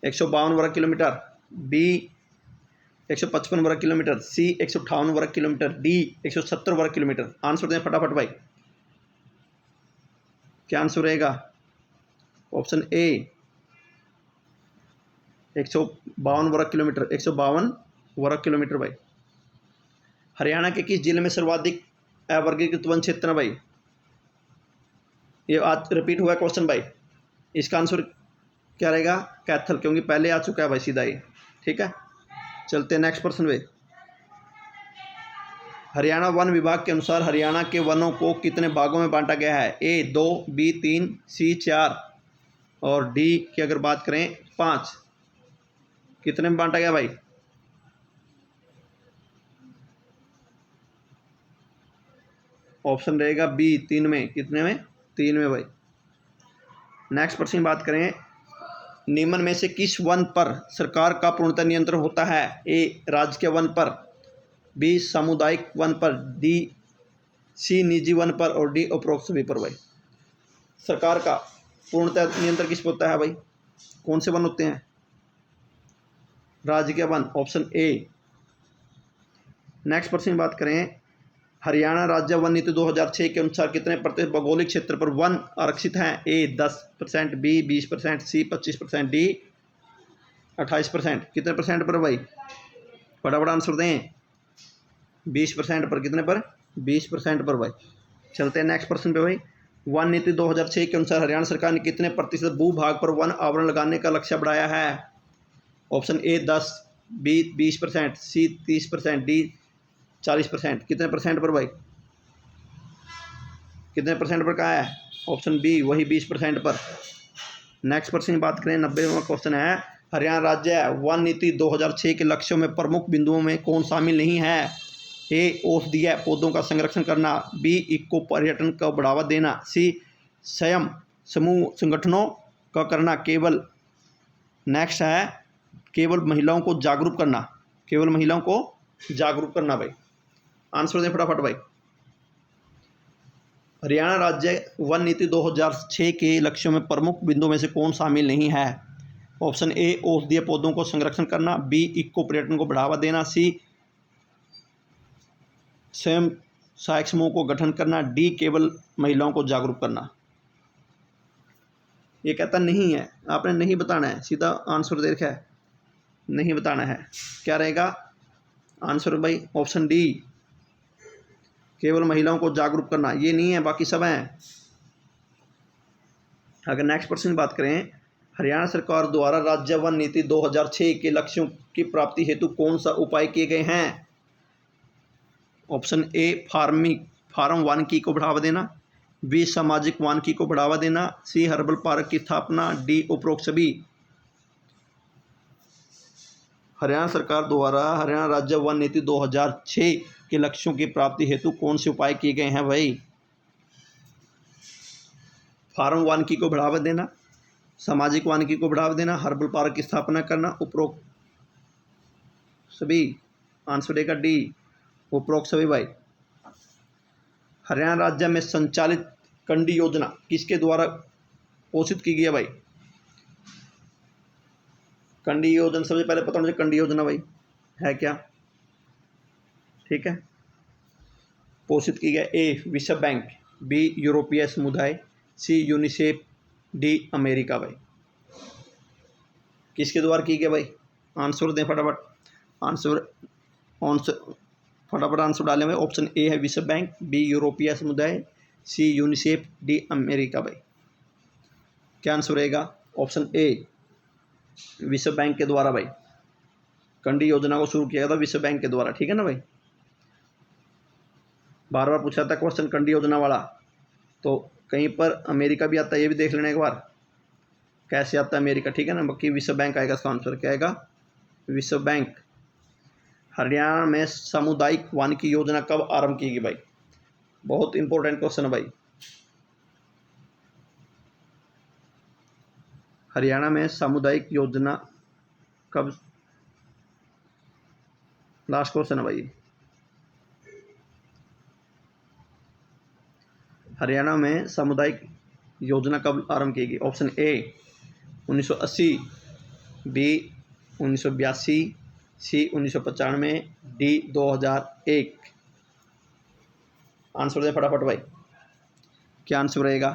152 वर्ग किलोमीटर, बी 155 वर्ग किलोमीटर, सी 158 वर्ग किलोमीटर, डी 170 वर्ग किलोमीटर। आंसर दें फटाफट भाई, क्या आंसर रहेगा? ऑप्शन ए 152 वर्ग किलोमीटर, 152 वर्ग किलोमीटर भाई। हरियाणा के किस जिले में सर्वाधिक अवर्गीकृत वन क्षेत्र है भाई? ये आज रिपीट हुआ क्वेश्चन भाई। इसका आंसर क्या रहेगा? कैथल, क्योंकि पहले आ चुका है भाई सीधा ही। ठीक है, चलते हैं नेक्स्ट प्रश्न पे। हरियाणा वन विभाग के अनुसार हरियाणा के वनों को कितने भागों में बांटा गया है? ए 2, बी 3, सी 4 और डी की अगर बात करें 5। कितने में बांटा गया भाई? ऑप्शन रहेगा बी 3 में। कितने में? 3 में भाई। नेक्स्ट प्रश्न की बात करें, निम्न में से किस वन पर सरकार का पूर्णतः नियंत्रण होता है? ए राजकीय वन पर, बी सामुदायिक वन पर, डी सी निजी वन पर और डी उपरोक्त सभी पर। भाई सरकार का पूर्णतः नियंत्रण किस पर होता है भाई? कौन से वन होते हैं? राजकीय वन, ऑप्शन ए। नेक्स्ट प्रश्न की बात करें, हरियाणा राज्य वन नीति 2006 के अनुसार कितने प्रतिशत भौगोलिक क्षेत्र पर वन आरक्षित हैं? ए 10%, बी 20%, सी 25%, डी 28%। कितने परसेंट पर भाई? फटाफट आंसर दें। 20% पर। कितने पर? 20% पर भाई। चलते हैं नेक्स्ट प्रश्न पे भाई। वन नीति 2006 के अनुसार हरियाणा सरकार ने कितने प्रतिशत भूभाग पर वन आवरण लगाने का लक्ष्य बढ़ाया है? Option A 10, B 20%, C 30%, D 40%। कितने परसेंट पर भाई? कितने परसेंट पर कहा है? ऑप्शन बी वही 20% पर। नेक्स्ट प्रश्न की बात करें, 90वां क्वेश्चन है, हरियाणा राज्य वन नीति 2006 के लक्ष्यों में प्रमुख बिंदुओं में कौन शामिल नहीं है? ए औषधीय पौधों का संरक्षण करना, बी इको पर्यटन को बढ़ावा देना, सी स्वयं समूह संगठनों का करना केवल नेक्स्ट है केवल महिलाओं को जागरूक करना, केवल महिलाओं को जागरूक करना भाई। आंसर दें फटाफट भाई। हरियाणा राज्य वन नीति 2006 के लक्ष्यों में प्रमुख बिंदुओं में से कौन शामिल नहीं है? ऑप्शन ए औषधीय पौधों को संरक्षण करना, बी इको पर्यटन को बढ़ावा देना, सी स्वयं सहायक समूह को गठन करना, डी केवल महिलाओं को जागरूक करना। ये कहता नहीं है, आपने नहीं बताना है, सीधा आंसर दे रखा है, नहीं बताना है। क्या रहेगा आंसर भाई? ऑप्शन डी केवल महिलाओं को जागरूक करना। ये नहीं है, बाकी सब हैं। अगर नेक्स्ट क्वेश्चन की बात करें, हरियाणा सरकार द्वारा राज्य वन नीति 2006 के लक्ष्यों की प्राप्ति हेतु कौन सा उपाय किए गए हैं? ऑप्शन ए फार्म वानिकी को बढ़ावा देना, बी सामाजिक वानिकी को बढ़ावा देना, सी हर्बल पार्क की स्थापना, डी उपरोक्त सभी। हरियाणा सरकार द्वारा हरियाणा राज्य वन नीति 2006 के लक्ष्यों की प्राप्ति हेतु कौन से उपाय किए गए हैं भाई? फार्म वानिकी को बढ़ावा देना, सामाजिक वानिकी को बढ़ावा देना, हर्बल पार्क की स्थापना करना, उपरोक्त सभी। आंसर देगा डी उपरोक्त सभी भाई। हरियाणा राज्य में संचालित कंडी योजना किसके द्वारा पोषित की गई है भाई? कंडी योजना सबसे पहले पता मुझे कंडी योजना भाई है क्या? ठीक है, पोषित की गई ए विश्व बैंक, बी यूरोपीय समुदाय, सी यूनिसेफ, डी अमेरिका भाई। किसके द्वारा की गई भाई? आंसर दें फटाफट, आंसर फटाफट आंसर डालें भाई। ऑप्शन ए है विश्व बैंक, बी यूरोपीय समुदाय, सी यूनिसेफ, डी अमेरिका भाई। क्या आंसर रहेगा? ऑप्शन ए विश्व बैंक के द्वारा भाई। कंडी योजना को शुरू किया गया था विश्व बैंक के द्वारा, ठीक है ना भाई। बार बार पूछा था क्वेश्चन कंडी योजना वाला, तो कहीं पर अमेरिका भी आता है, ये भी देख लेना एक बार कैसे आता है अमेरिका, ठीक है ना। बाकी विश्व बैंक आएगा, इसका आंसर क्या आएगा? विश्व बैंक। हरियाणा में सामुदायिक वानिकी योजना कब आरंभ की गई भाई? बहुत इंपॉर्टेंट क्वेश्चन है भाई। हरियाणा में सामुदायिक योजना कब, लास्ट क्वेश्चन है भाई। हरियाणा में सामुदायिक योजना कब आरंभ की गई? Option A 1980, B 1982, C 1995, D 2001। Answer दें फटाफट भाई। क्या आंसर रहेगा?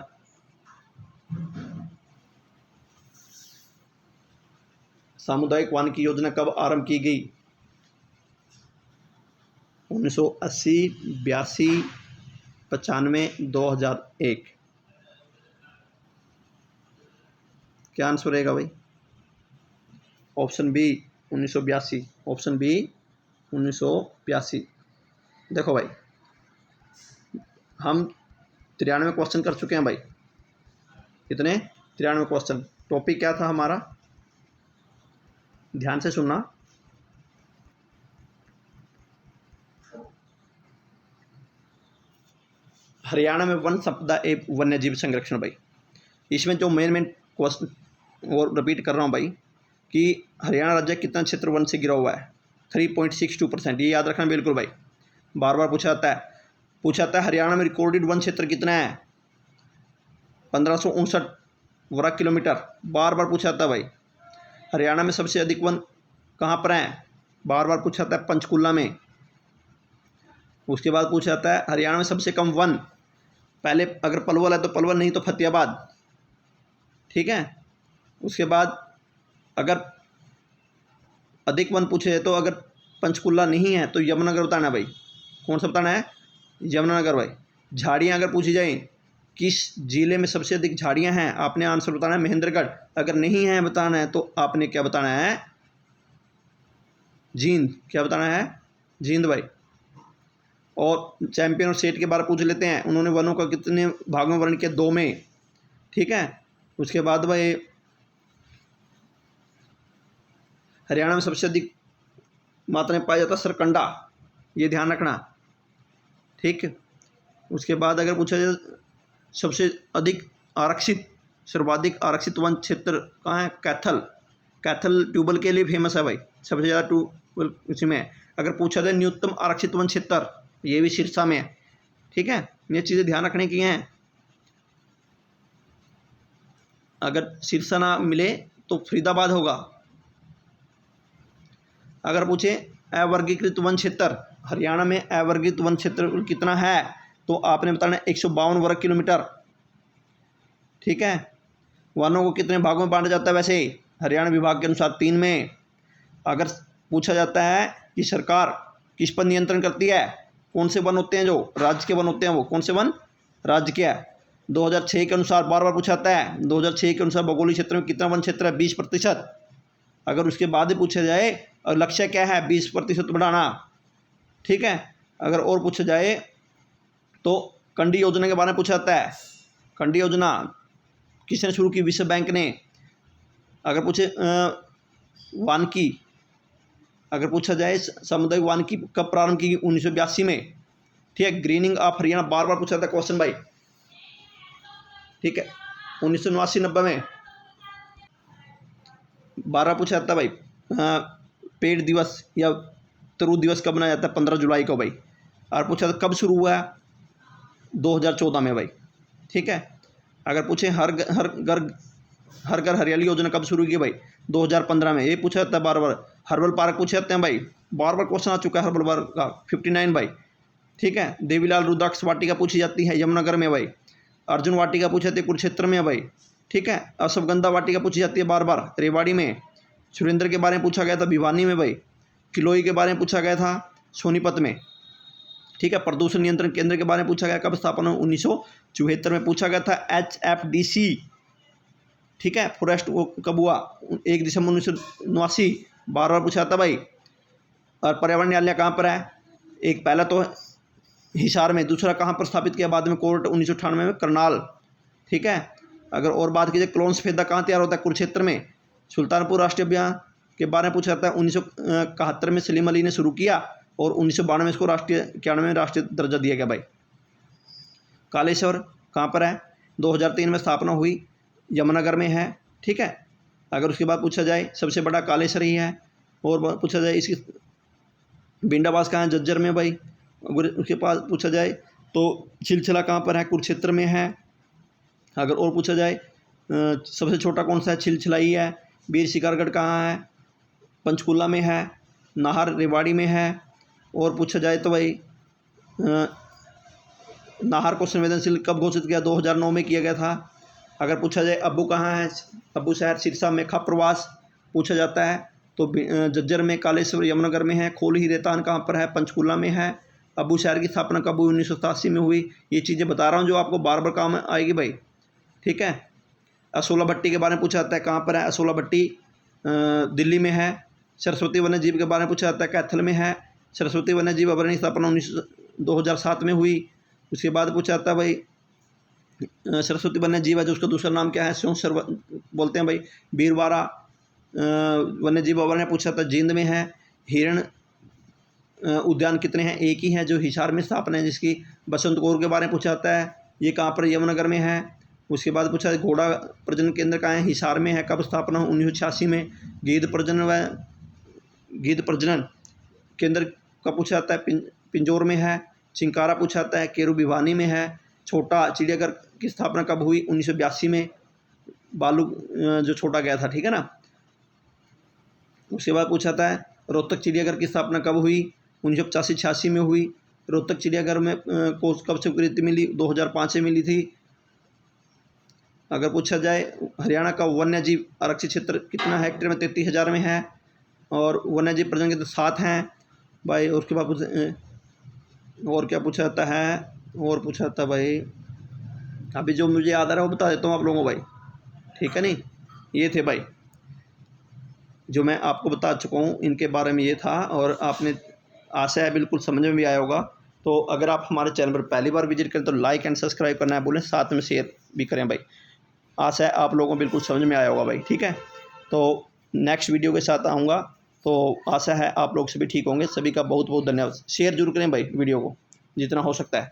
सामुदायिक वानिकी योजना कब आरंभ की गई? 1980, 82, 95, 2001। क्या आंसर रहेगा भाई? Option B 1982, option B 1982। देखो भाई, हम 93 क्वेश्चन कर चुके हैं भाई। कितने? 93 क्वेश्चन। टॉपिक क्या था हमारा? ध्यान से सुनना। हरियाणा में वन संपदा एवं वन्य जीव संरक्षण भाई। इसमें जो मेन क्वेश्चन और रिपीट कर रहा हूँ भाई कि हरियाणा राज्य कितना क्षेत्र वन से घिरा हुआ है? 3.62%। ये याद रखना बिल्कुल भाई, बार बार पूछा जाता है हरियाणा में रिकॉर्डेड वन क्षेत्र कितना है? 1559 वर्ग किलोमीटर। बार बार पूछा जाता है भाई। हरियाणा में सबसे अधिक वन कहाँ पर हैं? बार बार पूछा जाता है पंचकुला में। उसके बाद पूछा जाता है हरियाणा में सबसे कम वन, पहले अगर पलवल है तो पलवल, नहीं तो फतेहाबाद, ठीक है। उसके बाद अगर अधिक वन पूछे तो अगर पंचकुला नहीं है तो यमुनानगर बताना भाई। कौन सा बताना है? यमुनानगर भाई। झाड़ियाँ अगर पूछी जाए किस जिले में सबसे अधिक झाड़ियाँ हैं, आपने आंसर बताना है महेंद्रगढ़। अगर नहीं है बताना है तो आपने क्या बताना है? जींद। क्या बताना है? जींद भाई। और चैंपियन और सेठ के बारे में पूछ लेते हैं, उन्होंने वनों का कितने भागों में वर्णन किया? 2 में, ठीक है। उसके बाद भाई हरियाणा में सबसे अधिक मात्रा में पाया जाता है सरकंडा, ये ध्यान रखना, ठीक। उसके बाद अगर पूछा जाए सबसे अधिक आरक्षित, सर्वाधिक आरक्षित वन क्षेत्र कहाँ है? कैथल, कैथल ट्यूबल के लिए फेमस है भाई, सबसे ज़्यादा ट्यूबल उसी में है। अगर पूछा जाए न्यूनतम आरक्षित वन क्षेत्र, ये भी सिरसा में है, ठीक है। ये चीज़ें ध्यान रखने की हैं। अगर सिरसा ना मिले तो फरीदाबाद होगा। अगर पूछे अवर्गीकृत वन क्षेत्र, हरियाणा में अवर्गीकृत वन क्षेत्र कितना है, तो आपने बताना 152 वर्ग किलोमीटर, ठीक है। वनों को कितने भागों में बांटा जाता है वैसे, हरियाणा विभाग के अनुसार 3 में। अगर पूछा जाता है कि सरकार किस पर नियंत्रण करती है, कौन से वन होते हैं जो राज्य के वन होते हैं, वो कौन से वन राज्य के है, 2006 के अनुसार बार बार पूछा जाता है। 2006 के अनुसार भौगोलिक क्षेत्र में कितना वन क्षेत्र है, 20%। अगर उसके बाद ही पूछा जाए और लक्ष्य क्या है, 20% बढ़ाना, ठीक है। अगर और पूछा जाए तो कंडी योजना के बारे में पूछा जाता है। कंडी योजना किसने शुरू की, विश्व बैंक ने। अगर पूछे वानिकी, अगर पूछा जाए सामुदायिक वानिकी कब प्रारंभ की, 1982 में, ठीक है। ग्रीनिंग ऑफ हरियाणा बार बार पूछा था क्वेश्चन भाई, ठीक है। 1989-90 में बारह पूछा जाता भाई। पेड़ दिवस या तरु दिवस कब मनाया जाता है, 15 जुलाई को भाई। और पूछा था कब शुरू हुआ है, 2014 में भाई, ठीक है। अगर पूछे हर घर हरियाली योजना कब शुरू की भाई, 2015 में, ये पूछा जाता है बार बार। हर्बल पार्क पूछे जाते हैं भाई, बार बार क्वेश्चन आ चुका है हर्बल पार्क का, 59 भाई, ठीक है। देवीलाल रुद्राक्ष वाटिका पूछी जाती है यमुनानगर में भाई। अर्जुन वाटिका पूछी जाती है कुरुक्षेत्र में भाई, ठीक है। अश्वगंधा वाटिका पूछी जाती है बार बार रेवाड़ी में। सुरेंद्र के बारे में पूछा गया था भिवानी में भाई। किलोई के बारे में पूछा गया था सोनीपत में, ठीक है। प्रदूषण नियंत्रण केंद्र के बारे में पूछा गया, कब स्थापना, 1974 में पूछा गया था। HFDC, ठीक है। फॉरेस्ट वो कब हुआ, 1 दिसंबर 1989, बार बार पूछा था भाई। और पर्यावरण न्यायालय कहाँ पर है, एक पहला तो हिसार में, दूसरा कहाँ पर स्थापित किया बाद में, कोर्ट 1998 में करनाल, ठीक है। अगर और बात कीजिए क्लोन सफेदा कहाँ तैयार होता है, कुरुक्षेत्र में। सुल्तानपुर राष्ट्रीय अभियान के बारे में पूछा जाता है, 1971 में सलीम अली ने शुरू किया और 1992 में इसको 91 में राष्ट्रीय दर्जा दिया गया भाई। कालेश्वर कहाँ पर है, 2003 में स्थापना हुई, यमुनानगर में है, ठीक है। अगर उसके बाद पूछा जाए सबसे बड़ा कालेश्वर ही है। और पूछा जाए इसकी बिंडाबास कहाँ है, झज्जर में भाई। अगर उसके पास पूछा जाए तो छिलछला कहाँ पर है, कुरुक्षेत्र में है। अगर और पूछा जाए सबसे छोटा कौन सा है, छिलछला ही है। वीर शिकारगढ़ कहाँ है, पंचकूला में है। नाहर रेवाड़ी में है। और पूछा जाए तो भाई नाहर को संवेदनशील कब घोषित किया, 2009 में किया गया था। अगर पूछा जाए अब्बू कहाँ है, अब्बू शहर सिरसा में। खप प्रवास पूछा जाता है तो झज्जर में, कालेश्वर यमुनानगर में है। खोल ही रेतान कहाँ पर है, पंचकूला में है। अब्बू शहर की स्थापना कब हुई, 1987 में हुई। ये चीज़ें बता रहा हूँ जो आपको बार बार काम आएगी भाई, ठीक है। असोला भट्टी के बारे में पूछा जाता है, कहाँ पर है, असोला भट्टी दिल्ली में है। सरस्वती वन्य जीव के बारे में पूछा जाता है, कैथल में है। सरस्वती वन्य जीव अभयारण्य स्थापना 2007 में हुई। उसके बाद पूछा जाता है भाई सरस्वती वन्य जीव है जो उसका दूसरा नाम क्या है, स्यों बोलते हैं भाई। बीरवारा वन्य जीव अभयारण्य पूछा जाता है, जींद में है। हिरण उद्यान कितने हैं, एक ही है जो हिसार में स्थापना है जिसकी। बसंत कौर के बारे में पूछा जाता है, ये कहाँ पर, यमुनानगर में है। उसके बाद पूछा है घोड़ा प्रजनन केंद्र कहाँ है, हिसार में है। कब स्थापना, 1986 में। गिद्ध प्रजनन केंद्र का पूछा जाता है, पिंजौर में है। चिंकारा पूछा जाता है, केरू भिवानी में है। छोटा चिड़ियाघर की स्थापना कब हुई, 1982 में। बालू जो छोटा गया था, ठीक है ना। उसके बाद पूछा जाता है रोहतक चिड़ियाघर की स्थापना कब हुई, 1985-86 में हुई। रोहतक चिड़ियाघर में को कब स्वीकृति मिली, 2005 में मिली थी। अगर पूछा जाए हरियाणा का वन्य जीव आरक्षित क्षेत्र कितना हेक्टेयर में, 33,000 में है। और वन्य जीव प्रजनन केंद्र 7 हैं भाई। उसके बाद और क्या पूछा जाता है, और पूछा जाता है भाई, अभी जो मुझे याद आ रहा है वो बता देता हूँ आप लोगों को भाई, ठीक है नहीं। ये थे भाई जो मैं आपको बता चुका हूँ, इनके बारे में ये था। और आपने आशा है बिल्कुल समझ में भी आया होगा। तो अगर आप हमारे चैनल पर पहली बार विजिट करें तो लाइक एंड सब्सक्राइब करना है बोलें, साथ में शेयर भी करें भाई। आशा है आप लोगों को बिल्कुल समझ में आया होगा भाई, ठीक है। तो नेक्स्ट वीडियो के साथ आऊँगा, तो आशा है आप लोग सभी ठीक होंगे। सभी का बहुत बहुत धन्यवाद। शेयर जरूर करें भाई वीडियो को जितना हो सकता है।